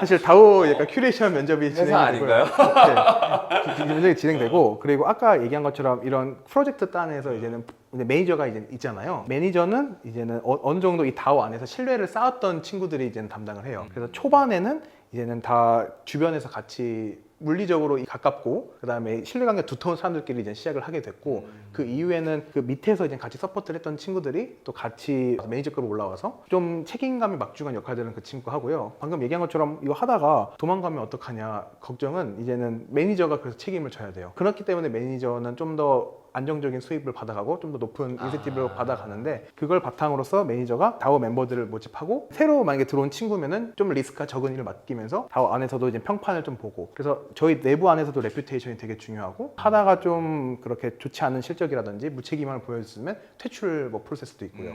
사실 다오 약간 큐레이션 면접이 진행되고요. 네, 면접이 진행되고, 그리고 아까 얘기한 것처럼 이런 프로젝트 단에서 이제는 매니저가 이제 있잖아요. 매니저는 이제는 어느 정도 이 다오 안에서 신뢰를 쌓았던 친구들이 이제는 담당을 해요. 그래서 초반에는 이제는 다 주변에서 같이 물리적으로 가깝고, 그 다음에 신뢰관계 두터운 사람들끼리 이제 시작을 하게 됐고, 그 이후에는 그 밑에서 이제 같이 서포트를 했던 친구들이 또 같이 매니저급으로 올라와서 좀 책임감이 막중한 역할들은 그 친구가 하고요. 방금 얘기한 것처럼 이거 하다가 도망가면 어떡하냐 걱정은 이제는 매니저가 그래서 책임을 져야 돼요. 그렇기 때문에 매니저는 좀 더 안정적인 수입을 받아가고 좀 더 높은 인센티브를 받아가는데, 그걸 바탕으로서 매니저가 다오 멤버들을 모집하고, 새로 만약에 들어온 친구면은 좀 리스크가 적은 일을 맡기면서 다오 안에서도 이제 평판을 좀 보고, 그래서 저희 내부 안에서도 레퓨테이션이 되게 중요하고, 하다가 좀 그렇게 좋지 않은 실적이라든지 무책임함을 보여줬으면 퇴출 뭐 프로세스도 있고요.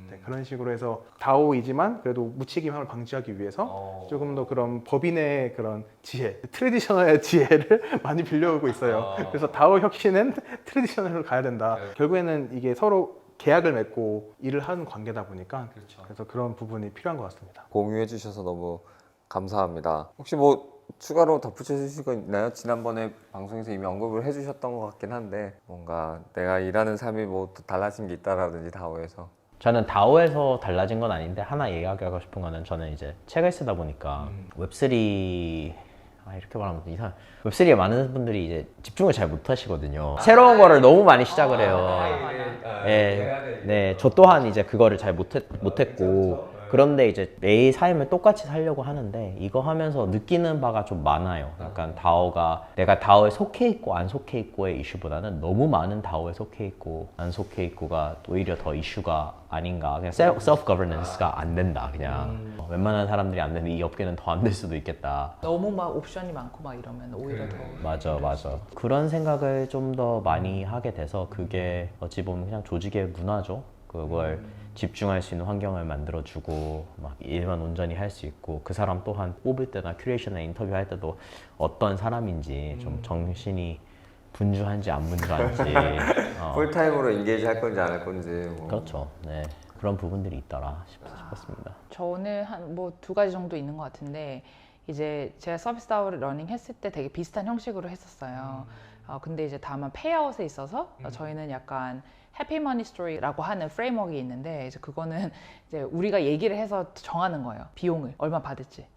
네, 그런 식으로 해서 다오이지만 그래도 묻히기망을 방지하기 위해서 조금 더 그런 법인의 그런 지혜, 트레디셔널의 지혜를 많이 빌려오고 있어요. 그래서 다오 혁신은 트레디셔널로 가야 된다. 결국에는 이게 서로 계약을 맺고 일을 하는 관계다 보니까 그래서 그런 부분이 필요한 것 같습니다. 공유해 주셔서 너무 감사합니다. 혹시 뭐 추가로 덧붙여 주실 거 있나요? 지난번에 방송에서 이미 언급을 해주셨던 것 같긴 한데 뭔가 내가 일하는 삶이 뭐 또 달라진 게 있다라든지 다오에서. 저는 다오에서 달라진 건 아닌데 하나 얘기하고 싶은 거는 저는 이제 책을 쓰다 보니까 웹3 이렇게 말하면 이상. 웹3에 많은 분들이 이제 집중을 잘 못하시거든요. 새로운 거를 너무 많이 시작을 해요. 네, 저 또한 이제 그거를 잘 못했고. 그런데 이제 매일 삶을 똑같이 살려고 하는데 이거 하면서 느끼는 바가 좀 많아요. 약간 다오가 내가 다오에 속해 있고 안 속해 있고의 이슈보다는 너무 많은 다오에 속해 있고 안 속해 있고가 오히려 더 이슈가 아닌가. 그냥 self governance가 안 된다. 그냥 웬만한 사람들이 안 되는데 이 업계는 더 안 될 수도 있겠다. 너무 막 옵션이 많고 막 이러면 오히려 더 맞아. 그런 생각을 좀 더 많이 하게 돼서 그게 어찌 보면 그냥 조직의 문화죠. 그걸 집중할 수 있는 환경을 만들어주고 막 일만 온전히 할 수 있고 그 사람 또한 뽑을 때나 큐레이션이나 인터뷰할 때도 어떤 사람인지 좀 정신이 분주한지 안 분주한지 풀타임으로 인게이지 할 건지 안 할 건지 뭐. 그렇죠. 네, 그런 부분들이 있더라 싶었습니다. 저는 한 뭐 2가지 정도 있는 것 같은데 이제 제가 서비스 다오를 러닝 했을 때 되게 비슷한 형식으로 했었어요. 근데 이제 다만 페이아웃에 있어서 저희는 약간 해피머니 스토리라고 하는 프레임워크가 있는데 이제 그거는 이제 우리가 얘기를 해서 정하는 거예요. 비용을 얼마 받을지.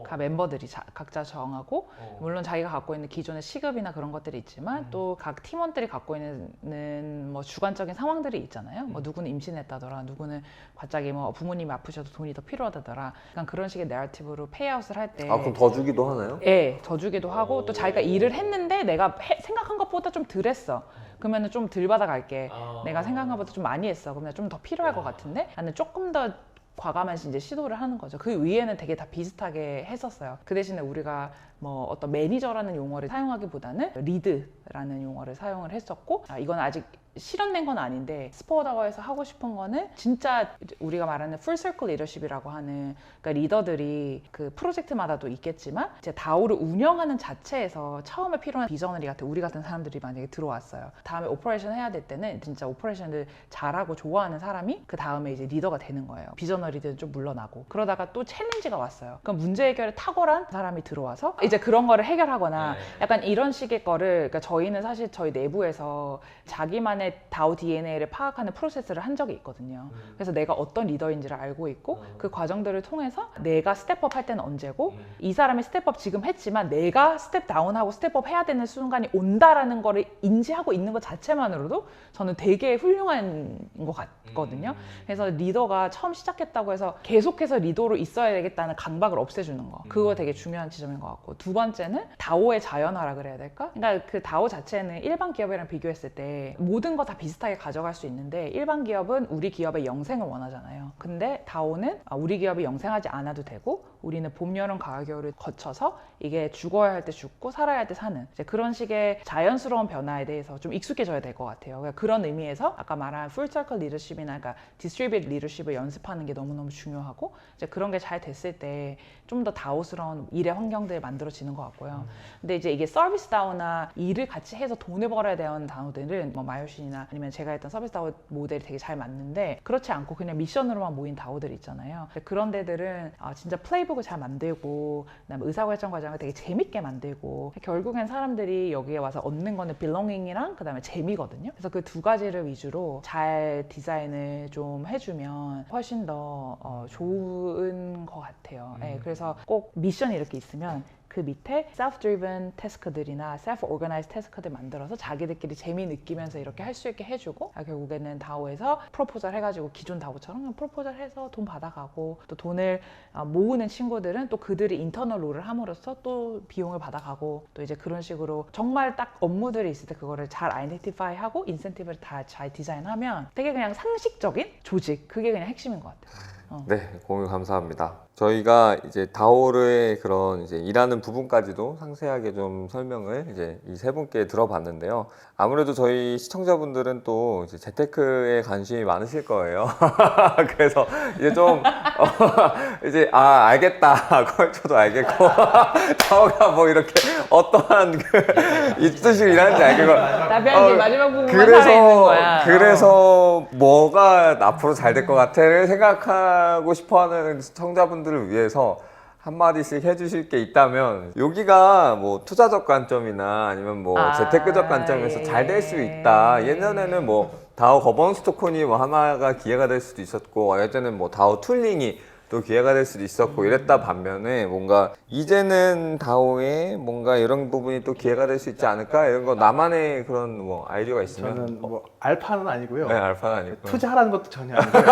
각 멤버들이 각자 정하고 물론 자기가 갖고 있는 기존의 시급이나 그런 것들이 있지만 또 각 팀원들이 갖고 있는 뭐 주관적인 상황들이 있잖아요. 뭐 누구는 임신했다더라, 누구는 갑자기 뭐 부모님이 아프셔도 돈이 더 필요하다더라. 약간 그런 식의 내러티브로 페이아웃을 할 때. 그럼 더 주기도 하나요? 네, 더 주기도 하고 또 자기가 일을 했는데 내가 생각한 것보다 좀 덜 했어. 그러면 좀 덜 받아갈게. 내가 생각한 것보다 좀 많이 했어. 그러면 좀 더 필요할 것 같은데 나는 조금 더 과감한 이제 시도를 하는 거죠. 그 위에는 되게 다 비슷하게 했었어요. 그 대신에 우리가 뭐 어떤 매니저라는 용어를 사용하기보다는 리드라는 용어를 사용을 했었고 이건 아직 실현된 건 아닌데 스포다워에서 하고 싶은 거는 진짜 우리가 말하는 풀서클 리더십이라고 하는 그러니까 리더들이 그 프로젝트마다도 있겠지만 이제 다오를 운영하는 자체에서 처음에 필요한 비저너리 같은 우리 같은 사람들이 만약에 들어왔어요. 다음에 오퍼레이션 해야 될 때는 진짜 오퍼레이션을 잘하고 좋아하는 사람이 그 다음에 이제 리더가 되는 거예요. 비저너리들은 좀 물러나고 그러다가 또 챌린지가 왔어요. 그럼 문제 해결에 탁월한 사람이 들어와서 이제 그런 거를 해결하거나 약간 이런 식의 거를 그러니까 저희는 사실 저희 내부에서 자기만의 다오 DNA를 파악하는 프로세스를 한 적이 있거든요. 그래서 내가 어떤 리더인지를 알고 있고 그 과정들을 통해서 내가 스텝업 할 때는 언제고 이 사람이 스텝업 지금 했지만 내가 스텝 다운하고 스텝업 해야 되는 순간이 온다라는 거를 인지하고 있는 것 자체만으로도 저는 되게 훌륭한 것 같거든요. 그래서 리더가 처음 시작했다고 해서 계속해서 리더로 있어야 되겠다는 강박을 없애주는 거. 그거 되게 중요한 지점인 것 같고 두 번째는 다오의 자연화라 그래야 될까? 그러니까 그 다오 자체는 일반 기업이랑 비교했을 때 모든 거 다 비슷하게 가져갈 수 있는데 일반 기업은 우리 기업의 영생을 원하잖아요. 근데 다오는 우리 기업이 영생하지 않아도 되고 우리는 봄, 여름, 가을, 겨울을 거쳐서 이게 죽어야 할 때 죽고 살아야 할 때 사는 이제 그런 식의 자연스러운 변화에 대해서 좀 익숙해져야 될 것 같아요. 그러니까 그런 의미에서 아까 말한 풀서클 리더십이나 그러니까 디스트리뷰트 리더십을 연습하는 게 너무너무 중요하고 이제 그런 게 잘 됐을 때 좀 더 다오스러운 일의 환경들이 만들어지는 것 같고요. 근데 이제 이게 서비스 다오나 일을 같이 해서 돈을 벌어야 되는 다오들은 뭐 마요신이나 아니면 제가 했던 서비스 다오 모델이 되게 잘 맞는데 그렇지 않고 그냥 미션으로만 모인 다오들이 있잖아요. 그런 데들은 진짜 플레이북을 잘 만들고 그다음에 의사결정 과정을 되게 재밌게 만들고 결국엔 사람들이 여기에 와서 얻는 거는 belonging이랑 그다음에 재미거든요. 그래서 그 두 가지를 위주로 잘 디자인을 좀 해주면 훨씬 더 좋은 것 같아요. 네, 그래서 꼭 미션이 이렇게 있으면 그 밑에 self-driven 태스크들이나 self-organized 태스크들 만들어서 자기들끼리 재미 느끼면서 이렇게 할 수 있게 해주고 결국에는 다오에서 프로포절 해가지고 기존 다오처럼 그냥 프로포절 해서 돈 받아가고 또 돈을 모으는 친구들은 또 그들이 인터널 롤을 함으로써 또 비용을 받아가고 또 이제 그런 식으로 정말 딱 업무들이 있을 때 그거를 잘 아이덴티파이하고 인센티브를 다 잘 디자인하면 되게 그냥 상식적인 조직 그게 그냥 핵심인 것 같아요. 네, 공유 감사합니다. 저희가 이제 다오르의 그런 이제 일하는 부분까지도 상세하게 좀 설명을 이제 이 세 분께 들어봤는데요. 아무래도 저희 시청자분들은 또 이제 재테크에 관심이 많으실 거예요. 그래서 이제 좀 이제 알겠다. 컬처도 알겠고 다오가 뭐 이렇게 어떠한 이 뜻이 일하는지 알겠고 나비한테 마지막 부분만 살아있는 거야. 그래서 뭐가 앞으로 잘 될 것 같아를 생각하고 싶어하는 시청자분들을 위해서 한마디씩 해주실 게 있다면 여기가 뭐 투자적 관점이나 아니면 뭐 재테크적 관점에서 잘 될 수 있다. 예전에는 뭐 다오 거버넌스 토큰이 뭐 하나가 기회가 될 수도 있었고 예전에는 뭐 다오 툴링이 또 기회가 될 수도 있었고 이랬다 반면에 뭔가 이제는 다오에 뭔가 이런 부분이 또 기회가 될 수 있지 않을까 이런 거 나만의 그런 뭐 아이디어가 있으면 저는 뭐 알파는 아니고요. 네, 알파는 아니고 투자하라는 것도 전혀 아니고요.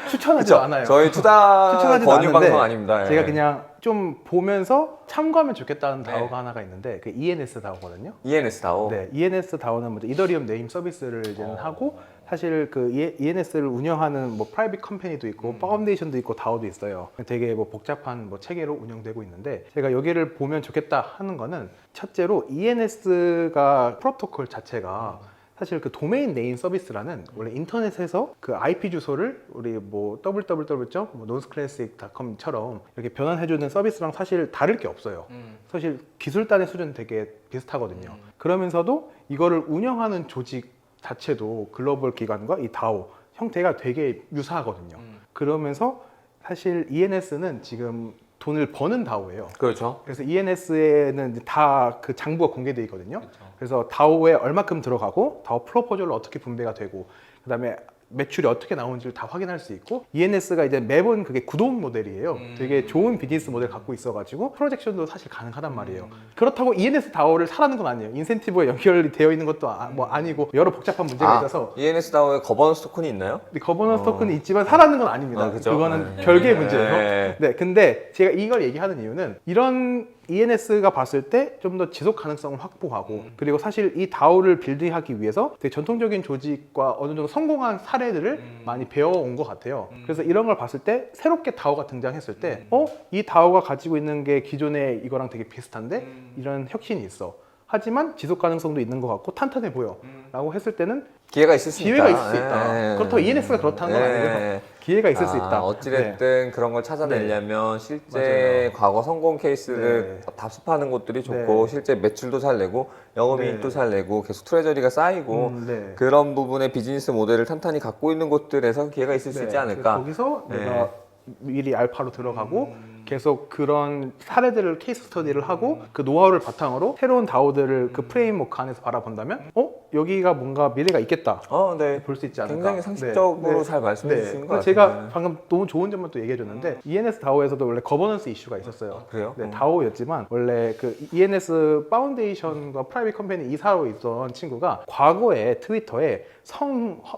추천하지 그쵸? 않아요. 저희 투자 추천하지도 권유 않는데 방송 아닙니다. 제가 예. 그냥 좀 보면서 참고하면 좋겠다는 네. 다오가 하나가 있는데 그 ENS 다오거든요. ENS 다오. 네, ENS 다오는 먼저 이더리움 네임 서비스를 이제는 하고 사실 그 ENS를 운영하는 뭐 프라이빗 컴퍼니도 있고 파운데이션도 있고 다오도 있어요. 되게 뭐 복잡한 뭐 체계로 운영되고 있는데 제가 여기를 보면 좋겠다 하는 거는 첫째로 ENS가 프로토콜 자체가 사실 그 도메인 네임 서비스라는 원래 인터넷에서 그 IP 주소를 우리 뭐 www.nonsclassic.com처럼 이렇게 변환해주는 서비스랑 사실 다를 게 없어요. 사실 기술단의 수준 되게 비슷하거든요. 그러면서도 이거를 운영하는 조직 자체도 글로벌 기관과 이 다오 형태가 되게 유사하거든요. 그러면서 사실 ENS는 지금 돈을 버는 다오예요. 그렇죠. 그래서 ENS에는 다 그 장부가 공개되어 있거든요. 그래서 다오에 얼마큼 들어가고 다오 프로포절로 어떻게 분배가 되고 그다음에 매출이 어떻게 나오는지를 다 확인할 수 있고 ENS가 이제 매번 그게 구독 모델이에요. 되게 좋은 비즈니스 모델 갖고 있어가지고 프로젝션도 사실 가능하단 말이에요. 그렇다고 ENS 다오를 사라는 건 아니에요. 인센티브가 연결이 되어 있는 것도 뭐 아니고 여러 복잡한 문제가 있어서 ENS 다오에 거버넌스 토큰이 있나요? 거버넌스 토큰이 있지만 사라는 건 아닙니다. 그죠? 그거는 네. 별개의 문제예요. 네. 네, 근데 제가 이걸 얘기하는 이유는 이런 ENS가 봤을 때 좀 더 지속 가능성을 확보하고 그리고 사실 이 다오를 빌딩하기 위해서 되게 전통적인 조직과 어느 정도 성공한 사례들을 많이 배워온 것 같아요. 그래서 이런 걸 봤을 때 새롭게 다오가 등장했을 때 이 다오가 가지고 있는 게 기존의 이거랑 되게 비슷한데 이런 혁신이 있어. 하지만 지속 가능성도 있는 것 같고 탄탄해 보여 라고 했을 때는 기회가 있을 수 기회가 있다. 있을 수 있다. 예. 그렇다고 ENS가 그렇다는 건 아니고요. 기회가 있을 수 있다. 어찌됐든 그런 걸 찾아내려면 실제 맞아요. 과거 성공 케이스를 답습하는 것들이 좋고 네. 실제 매출도 잘 내고 영업이익도 잘 내고 계속 트레저리가 쌓이고 네. 그런 부분의 비즈니스 모델을 탄탄히 갖고 있는 곳들에서 기회가 있을 수 있지 않을까. 거기서 네. 내가 미리 알파로 들어가고 계속 그런 사례들을 케이스 스터디를 하고 그 노하우를 바탕으로 새로운 다오들을 그 프레임워크 안에서 바라본다면 여기가 뭔가 미래가 있겠다 네. 볼 수 있지 않을까. 굉장히 상식적으로 잘 말씀해 주신 것 같아요. 제가 방금 너무 좋은 점만 또 얘기해 줬는데 ENS 다오에서도 원래 거버넌스 이슈가 있었어요. 그래요? 네, 다오였지만 원래 그 ENS 파운데이션과 프라이빗 컴퍼니 이사로 있던 친구가 과거에 트위터에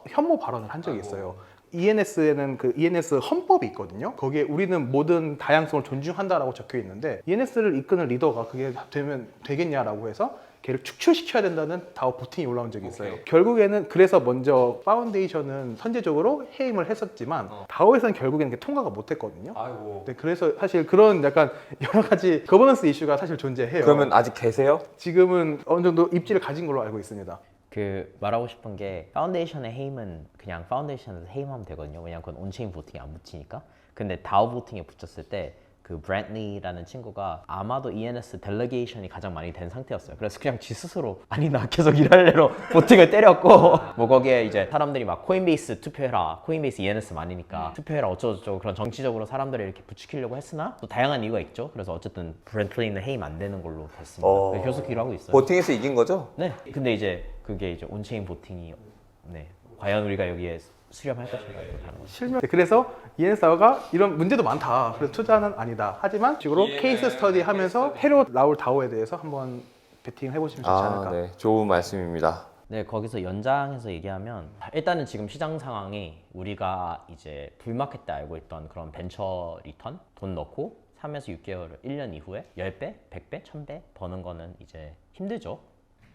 혐오 발언을 한 적이 있어요. ENS에는 그 ENS 헌법이 있거든요. 거기에 우리는 모든 다양성을 존중한다라고 적혀 있는데 ENS를 이끄는 리더가 그게 되면 되겠냐라고 해서 걔를 축출시켜야 된다는 다오 보팅이 올라온 적이 있어요. 결국에는 그래서 먼저 파운데이션은 선제적으로 해임을 했었지만 다오에서는 결국에는 그게 통과가 못했거든요. 아이고. 네, 그래서 사실 그런 약간 여러 가지 거버넌스 이슈가 사실 존재해요. 그러면 아직 계세요? 지금은 어느 정도 입지를 가진 걸로 알고 있습니다. 그 말하고 싶은 게 파운데이션의 해임은 그냥 파운데이션에서 해임하면 되거든요. 왜냐면 그건 온체인 보팅에 안 붙이니까. 근데 다오 보팅에 붙였을 때 그 브랜리라는 친구가 아마도 ENS 델레게이션이 가장 많이 된 상태였어요. 그래서 그냥 지 스스로 아니 나 계속 일할래로 보팅을 때렸고 뭐 거기에 이제 사람들이 막 코인베이스 투표해라, 코인베이스 ENS 많으니까 투표해라 어쩌고저쩌고 그런 정치적으로 사람들을 이렇게 부추기려고 했으나 또 다양한 이유가 있죠. 그래서 어쨌든 브랜리는 해임 안 되는 걸로 됐습니다. 계속 일하고 있어요. 보팅에서 이긴 거죠? 네. 근데 이제 그게 이제 온체인 보팅이 과연 우리가 여기에 수렴할 것인가 다른 거죠. 실명. 그래서 ENS가 이런 문제도 많다. 그래서 투자는 아니다. 하지만 식으로 케이스 스터디 하면서 새로 나올 다오에 대해서 한번 베팅을 해보시면 좋지 않을까. 네. 좋은 말씀입니다. 네, 거기서 연장해서 얘기하면 일단은 지금 시장 상황이 우리가 이제 불마켓 때 알고 있던 그런 벤처 리턴 돈 넣고 3에서 6개월, 1년 이후에 10배, 100배, 1000배 버는 거는 이제 힘들죠.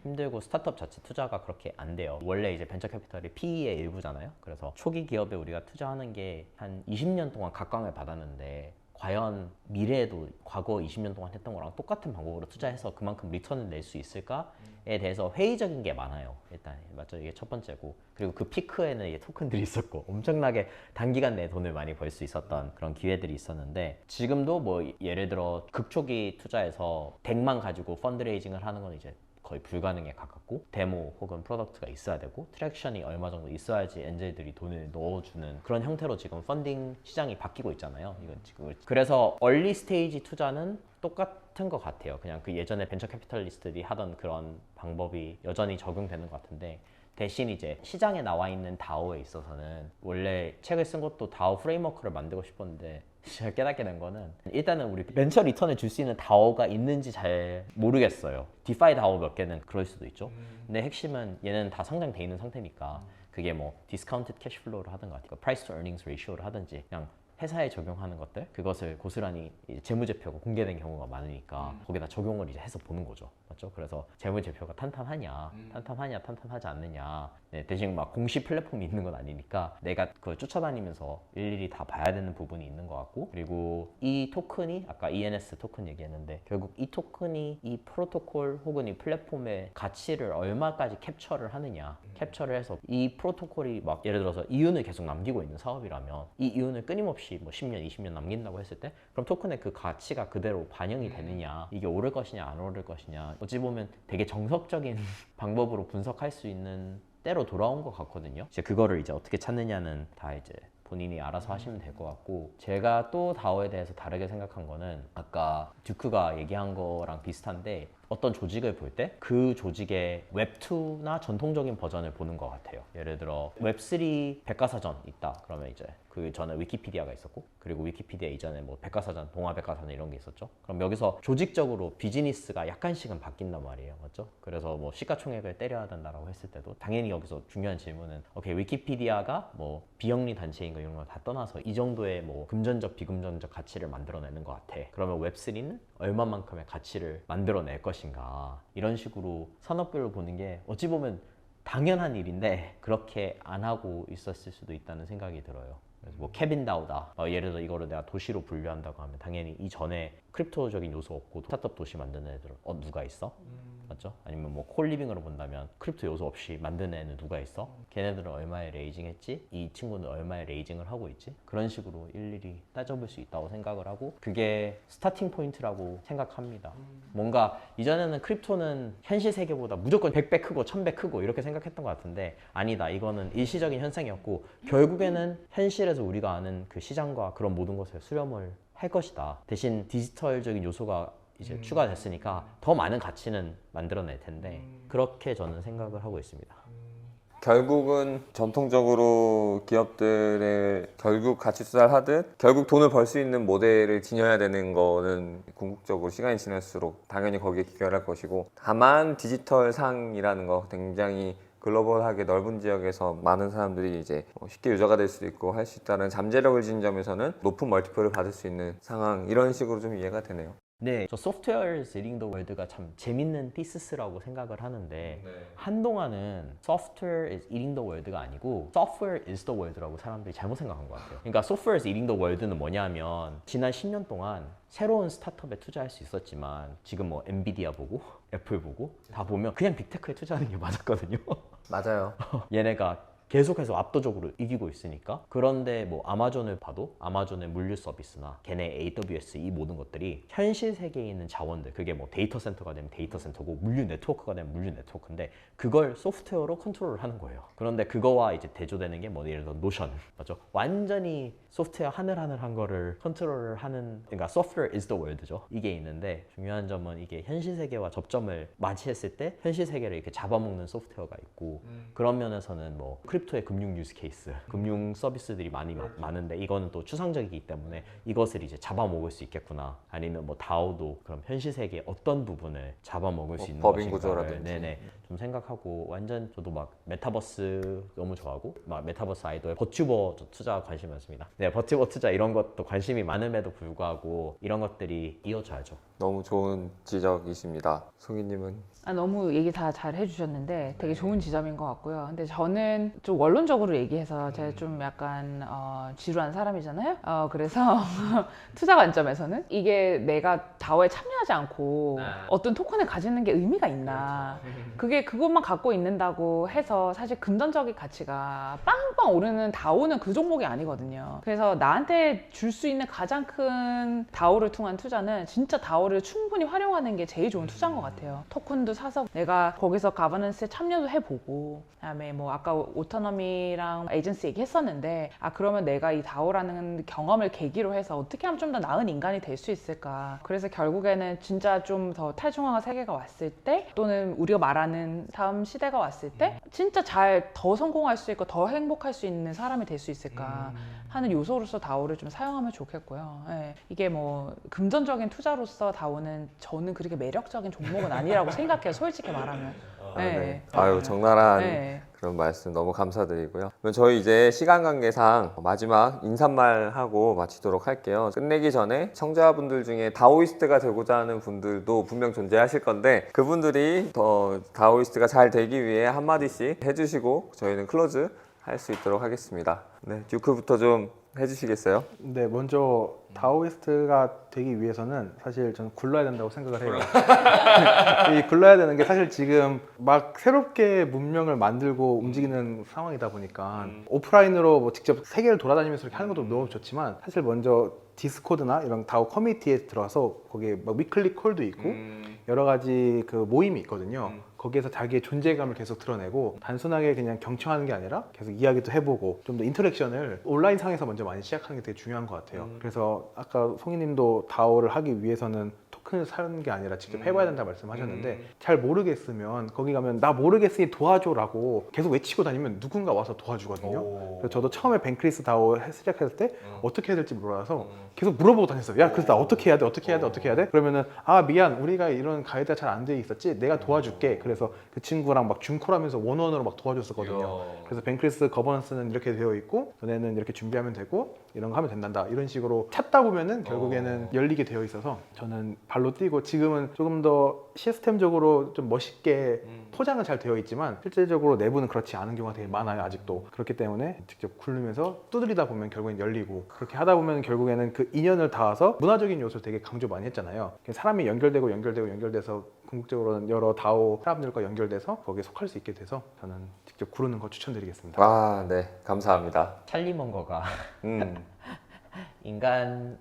힘들고 스타트업 자체 투자가 그렇게 안 돼요. 원래 이제 벤처 캐피털이 PE의 일부잖아요. 그래서 초기 기업에 우리가 투자하는 게 한 20년 동안 각광을 받았는데 과연 미래에도 과거 20년 동안 했던 거랑 똑같은 방법으로 투자해서 그만큼 리턴을 낼 수 있을까에 대해서 회의적인 게 많아요. 일단 맞죠? 이게 첫 번째고, 그리고 그 피크에는 이제 토큰들이 있었고 엄청나게 단기간 내에 돈을 많이 벌 수 있었던 그런 기회들이 있었는데, 지금도 뭐 예를 들어 극초기 투자에서 덱만 가지고 펀드레이징을 하는 건 이제 거의 불가능에 가깝고, 데모 혹은 프로덕트가 있어야 되고 트랙션이 얼마 정도 있어야지 엔젤들이 돈을 넣어주는 그런 형태로 지금 펀딩 시장이 바뀌고 있잖아요. 이건 지금 그래서 얼리 스테이지 투자는 똑같은 것 같아요. 그냥 그 예전에 벤처 캐피탈리스트들이 하던 그런 방법이 여전히 적용되는 것 같은데, 대신 이제 시장에 나와 있는 다오에 있어서는, 원래 책을 쓴 것도 다오 프레임워크를 만들고 싶었는데 제가 깨닫게 된 거는, 일단은 우리 벤처 리턴을 줄 수 있는 다오가 있는지 잘 모르겠어요. 디파이 다오 몇 개는 그럴 수도 있죠. 근데 핵심은 얘는 다 상장돼 있는 상태니까, 그게 뭐 디스카운티드 캐시플로우를 하든가 프라이스 투 어닝스 레이쇼를 하든지 그냥 회사에 적용하는 것들, 그것을 고스란히 이제 재무제표가 공개된 경우가 많으니까 거기다 적용을 이제 해서 보는 거죠. 맞죠? 그래서 재무제표가 탄탄하냐, 탄탄하지 않느냐. 네, 대신 막 공시 플랫폼이 있는 건 아니니까 내가 그걸 쫓아다니면서 일일이 다 봐야 되는 부분이 있는 것 같고, 그리고 이 토큰이 아까 ENS 토큰 얘기했는데, 결국 이 토큰이 이 프로토콜 혹은 이 플랫폼의 가치를 얼마까지 캡처를 하느냐, 캡처를 해서 이 프로토콜이 막 예를 들어서 이윤을 계속 남기고 있는 사업이라면 이 이윤을 끊임없이 뭐 10년, 20년 남긴다고 했을 때, 그럼 토큰의 그 가치가 그대로 반영이 되느냐, 이게 오를 것이냐 안 오를 것이냐, 어찌 보면 되게 정석적인 방법으로 분석할 수 있는 때로 돌아온 것 같거든요. 이제 그거를 이제 어떻게 찾느냐는 다 이제 본인이 알아서 하시면 될 것 같고, 제가 또 다오에 대해서 다르게 생각한 거는, 아까 듀크가 얘기한 거랑 비슷한데, 어떤 조직을 볼 때 그 조직의 웹2나 전통적인 버전을 보는 것 같아요. 예를 들어 웹3 백과사전 있다 그러면 이제 그 전에 위키피디아가 있었고, 그리고 위키피디아 이전에 뭐 백과사전, 동아백과사전 이런 게 있었죠. 그럼 여기서 조직적으로 비즈니스가 약간씩은 바뀐단 말이에요. 맞죠? 그래서 뭐 시가총액을 때려야 된다라고 했을 때도 당연히 여기서 중요한 질문은, 오케이, 위키피디아가 뭐 비영리 단체인 거 이런 걸 다 떠나서 이 정도의 뭐 금전적 비금전적 가치를 만들어내는 것 같아. 그러면 웹3는 얼마만큼의 가치를 만들어낼 것인가, 이런 식으로 산업별로 보는 게 어찌 보면 당연한 일인데 그렇게 안 하고 있었을 수도 있다는 생각이 들어요. 그래서 뭐 케빈 다우다, 예를 들어 이거를 내가 도시로 분류한다고 하면 당연히 이전에 크립토적인 요소 없고 스타트업 도시 만드는 애들은 누가 있어? 맞죠? 아니면 뭐 콜리빙으로 본다면 크립토 요소 없이 만드는 애는 누가 있어? 걔네들은 얼마에 레이징 했지? 이 친구는 얼마에 레이징을 하고 있지? 그런 식으로 일일이 따져볼 수 있다고 생각을 하고, 그게 스타팅 포인트라고 생각합니다. 뭔가 이전에는 크립토는 현실 세계보다 무조건 100배 크고 1000배 크고 이렇게 생각했던 것 같은데, 아니다, 이거는 일시적인 현상이었고 결국에는 현실에서 우리가 아는 그 시장과 그런 모든 것을 수렴을 할 것이다. 대신 디지털적인 요소가 이제 추가됐으니까 더 많은 가치는 만들어낼 텐데, 그렇게 저는 생각을 하고 있습니다. 결국은 전통적으로 기업들의 결국 가치 투자를 하듯 결국 돈을 벌 수 있는 모델을 지녀야 되는 거는 궁극적으로 시간이 지날수록 당연히 거기에 기여할 것이고, 다만 디지털 상이라는 거 굉장히 글로벌하게 넓은 지역에서 많은 사람들이 이제 쉽게 유저가 될 수도 있고 할 수 있다는 잠재력을 지닌 점에서는 높은 멀티플을 받을 수 있는 상황, 이런 식으로 좀 이해가 되네요. 네, 저 Software is Eating the World가 참 재밌는 티시스라고 생각을 하는데, 한동안은 Software is Eating the World가 아니고 Software is the World라고 사람들이 잘못 생각한 것 같아요. 그러니까 Software is Eating the World는 뭐냐면, 지난 10년 동안 새로운 스타트업에 투자할 수 있었지만 지금 뭐 엔비디아 보고 애플 보고 다 보면 그냥 빅테크에 투자하는 게 맞았거든요. 맞아요. 얘네가 계속해서 압도적으로 이기고 있으니까. 그런데 뭐 아마존을 봐도 아마존의 물류 서비스나 걔네 AWS, 이 모든 것들이 현실 세계에 있는 자원들, 그게 뭐 데이터 센터가 되면 데이터 센터고 물류 네트워크가 되면 물류 네트워크인데, 그걸 소프트웨어로 컨트롤을 하는 거예요. 그런데 그거와 이제 대조되는 게 뭐 예를 들어 노션, 맞죠? 완전히 소프트웨어 하늘하늘한 거를 컨트롤을 하는, 그러니까 software is the world죠. 이게 있는데, 중요한 점은 이게 현실 세계와 접점을 맞이했을 때 현실 세계를 이렇게 잡아먹는 소프트웨어가 있고, 그런 면에서는 뭐 크립토의 금융 유스 케이스, 금융 서비스들이 많은데 이거는 또 추상적이기 때문에 이것을 이제 잡아먹을 수 있겠구나. 아니면 뭐 다오도 그럼 현실 세계의 어떤 부분을 잡아먹을 수 있는 법인 것인가를 구조라든지. 네네 좀 생각하고, 완전 저도 막 메타버스 너무 좋아하고 막 메타버스 아이돌 버튜버 투자 관심 많습니다. 네, 버티버 투자 이런 것도 관심이 많음에도 불구하고 이런 것들이 이어져야죠. 너무 좋은 지적이십니다. 송이님은? 너무 얘기 다 잘 해주셨는데 되게 좋은 지점인 것 같고요. 근데 저는 좀 원론적으로 얘기해서 제가 좀 약간 지루한 사람이잖아요. 그래서 투자 관점에서는 이게 내가 다오에 참여하지 않고 어떤 토큰을 가지는 게 의미가 있나. 그게 그것만 갖고 있는다고 해서 사실 금전적인 가치가 빵빵 오르는 다오는 그 종목이 아니거든요. 그래서 나한테 줄 수 있는 가장 큰 다오를 통한 투자는 진짜 다오를 충분히 활용하는 게 제일 좋은 투자인 것 같아요. 토큰도 사서 내가 거기서 가버넌스에 참여도 해보고, 그다음에 뭐 아까 오토노미랑 에이전시 얘기했었는데, 그러면 내가 이 다오라는 경험을 계기로 해서 어떻게 하면 좀 더 나은 인간이 될 수 있을까. 그래서 결국에는 진짜 좀 더 탈중앙화 세계가 왔을 때, 또는 우리가 말하는 다음 시대가 왔을 때 진짜 잘 더 성공할 수 있고 더 행복할 수 있는 사람이 될 수 있을까 하는 요소로서 다오를 좀 사용하면 좋겠고요. 예. 이게 뭐 금전적인 투자로서 다오는 저는 그렇게 매력적인 종목은 아니라고 생각해요. 솔직히 말하면. 네. 아유, 적나라한 네. 그런 말씀 너무 감사드리고요. 그럼 저희 이제 시간 관계상 마지막 인사말 하고 마치도록 할게요. 끝내기 전에 청자분들 중에 다오이스트가 되고자 하는 분들도 분명 존재하실 건데, 그분들이 더 다오이스트가 잘 되기 위해 한마디씩 해주시고 저희는 클로즈 할 수 있도록 하겠습니다. 네, 듀크부터 좀 해주시겠어요? 네, 먼저 다오이스트가 되기 위해서는 사실 저는 굴러야 된다고 생각을 해요. 이 굴러야 되는 게 사실 지금 막 새롭게 문명을 만들고 움직이는 상황이다 보니까 오프라인으로 뭐 직접 세계를 돌아다니면서 이렇게 하는 것도 너무 좋지만, 사실 먼저 디스코드나 이런 다오 커뮤니티에 들어와서 거기에 막 위클리 콜도 있고 여러 가지 그 모임이 있거든요. 거기에서 자기의 존재감을 계속 드러내고, 단순하게 그냥 경청하는 게 아니라 계속 이야기도 해보고 좀 더 인터랙션을 온라인 상에서 먼저 많이 시작하는 게 되게 중요한 것 같아요. 그래서 아까 송이님도 다오를 하기 위해서는 토큰을 사는 게 아니라 직접 해봐야 된다 말씀하셨는데, 잘 모르겠으면 거기 가면 나 모르겠으니 도와줘라고 계속 외치고 다니면 누군가 와서 도와주거든요. 그래서 저도 처음에 뱅크리스 다오 시작했을 때 어떻게 해야 될지 몰라서 계속 물어보고 다녔어요. 야, 그래서 나 어떻게 해야 돼? 어떻게 해야 돼? 어떻게 해야 돼? 그러면은 미안, 우리가 이런 가이드가 잘 안 돼 있었지, 내가 도와줄게. 그래서 그 친구랑 막 줌콜하면서 원원으로 막 도와줬었거든요. 그래서 뱅크리스 거버넌스는 이렇게 되어 있고 너네는 이렇게 준비하면 되고 이런 거 하면 된단다, 이런 식으로 찾다 보면은 결국에는 열리게 되어 있어서 저는 발로 뛰고, 지금은 조금 더 시스템적으로 좀 멋있게 포장은 잘 되어 있지만 실제적으로 내부는 그렇지 않은 경우가 되게 많아요, 아직도. 그렇기 때문에 직접 굴르면서 두드리다 보면 결국엔 열리고, 그렇게 하다 보면 결국에는 그 인연을 닿아서 문화적인 요소를 되게 강조 많이 했잖아요. 사람이 연결돼서 궁극적으로는 여러 다오 사람들과 연결돼서 거기에 속할 수 있게 돼서 저는 직접 구르는 거 추천드리겠습니다. 네, 감사합니다. 찰리 먼거가 인간의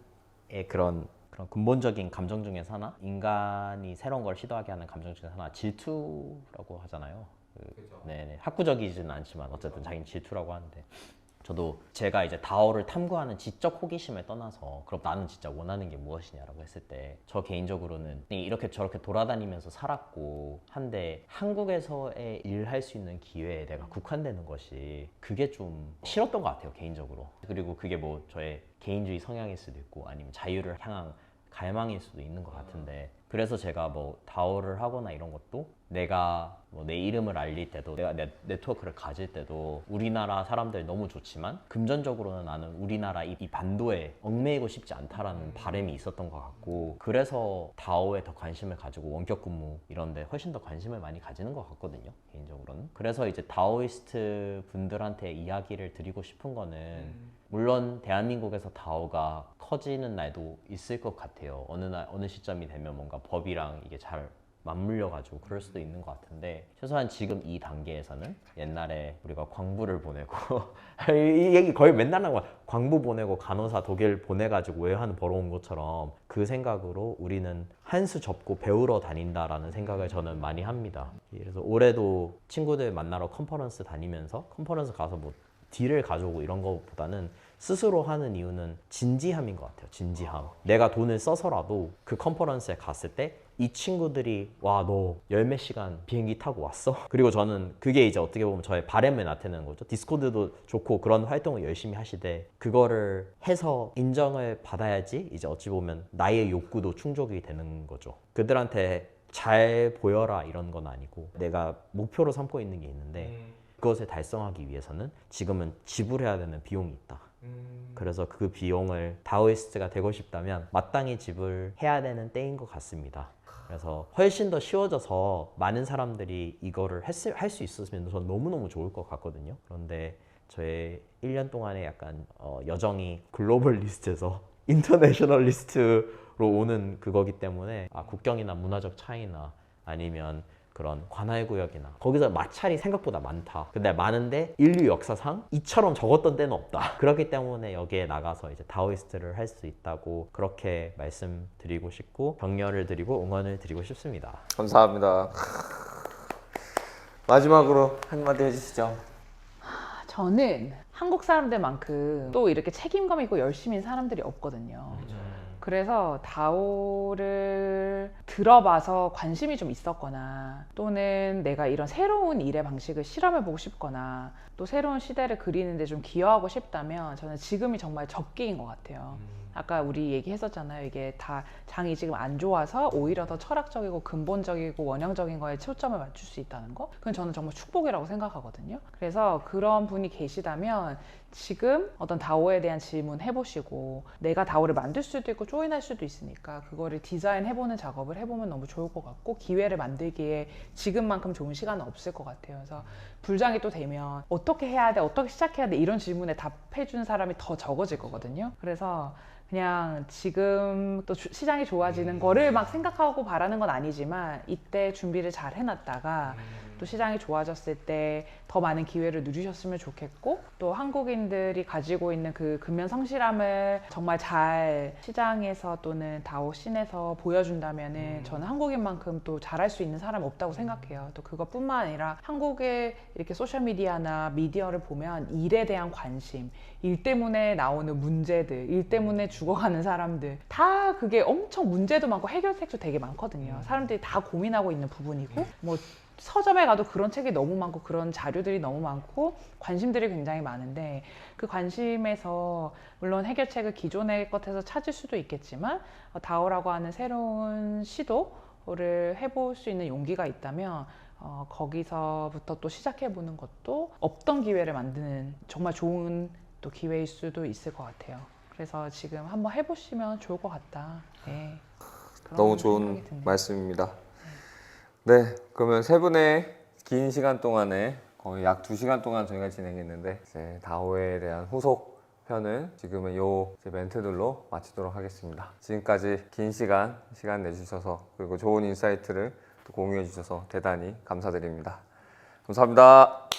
그런 근본적인 감정 중에서 하나, 인간이 새로운 걸 시도하게 하는 감정 중에서 하나, 질투라고 하잖아요. 네네, 학구적이지는 않지만 어쨌든 자기는 질투라고 하는데, 저도 제가 이제 다오를 탐구하는 지적 호기심을 떠나서 그럼 나는 진짜 원하는 게 무엇이냐라고 했을 때, 저 개인적으로는 이렇게 저렇게 돌아다니면서 살았고 한데 한국에서의 일할 수 있는 기회에 내가 국한되는 것이, 그게 좀 싫었던 것 같아요, 개인적으로. 그리고 그게 뭐 저의 개인주의 성향일 수도 있고 아니면 자유를 향한 갈망일 수도 있는 것 같은데, 그래서 제가 뭐 다오를 하거나 이런 것도, 내가 뭐 내 이름을 알릴 때도, 내가 네트워크를 가질 때도 우리나라 사람들 너무 좋지만 금전적으로는 나는 우리나라 이 반도에 얽매이고 싶지 않다라는 바람이 있었던 것 같고, 그래서 다오에 더 관심을 가지고 원격 근무 이런 데 훨씬 더 관심을 많이 가지는 것 같거든요, 개인적으로는. 그래서 이제 다오이스트 분들한테 이야기를 드리고 싶은 거는, 물론 대한민국에서 다오가 커지는 날도 있을 것 같아요. 어느 시점이 되면 뭔가 법이랑 이게 잘 맞물려가지고 그럴 수도 있는 것 같은데, 최소한 지금 이 단계에서는 옛날에 우리가 광부를 보내고 이 얘기 거의 맨날 나온 거야. 광부 보내고 간호사 독일 보내가지고 외환 벌어온 것처럼 그 생각으로 우리는 한 수 접고 배우러 다닌다라는 생각을 저는 많이 합니다. 그래서 올해도 친구들 만나러 컨퍼런스 다니면서, 컨퍼런스 가서 뭐 딜을 가져오고 이런 것보다는 스스로 하는 이유는 진지함인 것 같아요. 진지함. 내가 돈을 써서라도 그 컨퍼런스에 갔을 때 이 친구들이 와, 너 열 몇 시간 비행기 타고 왔어? 그리고 저는 그게 이제 어떻게 보면 저의 바람을 나타내는 거죠. 디스코드도 좋고 그런 활동을 열심히 하시되, 그거를 해서 인정을 받아야지 이제 어찌 보면 나의 욕구도 충족이 되는 거죠. 그들한테 잘 보여라 이런 건 아니고, 내가 목표로 삼고 있는 게 있는데 그것을 달성하기 위해서는 지금은 지불해야 되는 비용이 있다. 그래서 그 비용을 다오이스트가 되고 싶다면 마땅히 지불해야 되는 때인 것 같습니다. 그래서 훨씬 더 쉬워져서 많은 사람들이 이거를 할 수 있었으면 전 너무너무 좋을 것 같거든요. 그런데 저의 1년 동안의 약간 여정이 글로벌 리스트에서 인터내셔널 리스트로 오는 그거기 때문에 국경이나 문화적 차이나 아니면 그런 관할 구역이나 거기서 마찰이 생각보다 많다. 근데 많은데 인류 역사상 이처럼 적었던 때는 없다. 그렇기 때문에 여기에 나가서 이제 다오이스트를 할 수 있다고 그렇게 말씀드리고 싶고 격려를 드리고 응원을 드리고 싶습니다. 감사합니다. 마지막으로 한마디 해주시죠. 저는 한국 사람들만큼 또 이렇게 책임감 있고 열심인 사람들이 없거든요. 그래서 다오를 들어봐서 관심이 좀 있었거나 또는 내가 이런 새로운 일의 방식을 실험해보고 싶거나 또 새로운 시대를 그리는데 좀 기여하고 싶다면 저는 지금이 정말 적기인 것 같아요. 아까 우리 얘기했었잖아요. 이게 다 장이 지금 안 좋아서 오히려 더 철학적이고 근본적이고 원형적인 거에 초점을 맞출 수 있다는 거? 그건 저는 정말 축복이라고 생각하거든요. 그래서 그런 분이 계시다면 지금 어떤 다오에 대한 질문 해보시고 내가 다오를 만들 수도 있고 조인할 수도 있으니까 그거를 디자인해보는 작업을 해보면 너무 좋을 것 같고 기회를 만들기에 지금만큼 좋은 시간은 없을 것 같아요. 그래서 불장이 또 되면 어떻게 해야 돼? 어떻게 시작해야 돼? 이런 질문에 답해주는 사람이 더 적어질 거거든요. 그래서 그냥 지금 또 시장이 좋아지는 거를 막 생각하고 바라는 건 아니지만 이때 준비를 잘 해놨다가 또 시장이 좋아졌을 때 더 많은 기회를 누리셨으면 좋겠고 또 한국인들이 가지고 있는 그 근면 성실함을 정말 잘 시장에서 또는 다오 씬에서 보여준다면은 저는 한국인만큼 또 잘할 수 있는 사람이 없다고 생각해요. 또 그것뿐만 아니라 한국의 이렇게 소셜미디어나 미디어를 보면 일에 대한 관심, 일 때문에 나오는 문제들, 일 때문에 죽어가는 사람들 다 그게 엄청 문제도 많고 해결책도 되게 많거든요. 사람들이 다 고민하고 있는 부분이고 뭐 서점에 가도 그런 책이 너무 많고 그런 자료들이 너무 많고 관심들이 굉장히 많은데 그 관심에서 물론 해결책을 기존의 것에서 찾을 수도 있겠지만 다오라고 하는 새로운 시도를 해볼 수 있는 용기가 있다면 거기서부터 또 시작해보는 것도 없던 기회를 만드는 정말 좋은 또 기회일 수도 있을 것 같아요. 그래서 지금 한번 해보시면 좋을 것 같다. 네. 너무 좋은 말씀입니다. 네, 그러면 세 분의 긴 시간 동안에 거의 약 2시간 동안 저희가 진행했는데 이제 다오에 대한 후속 편은 지금은 요 멘트들로 마치도록 하겠습니다. 지금까지 긴 시간 내주셔서 그리고 좋은 인사이트를 또 공유해 주셔서 대단히 감사드립니다. 감사합니다.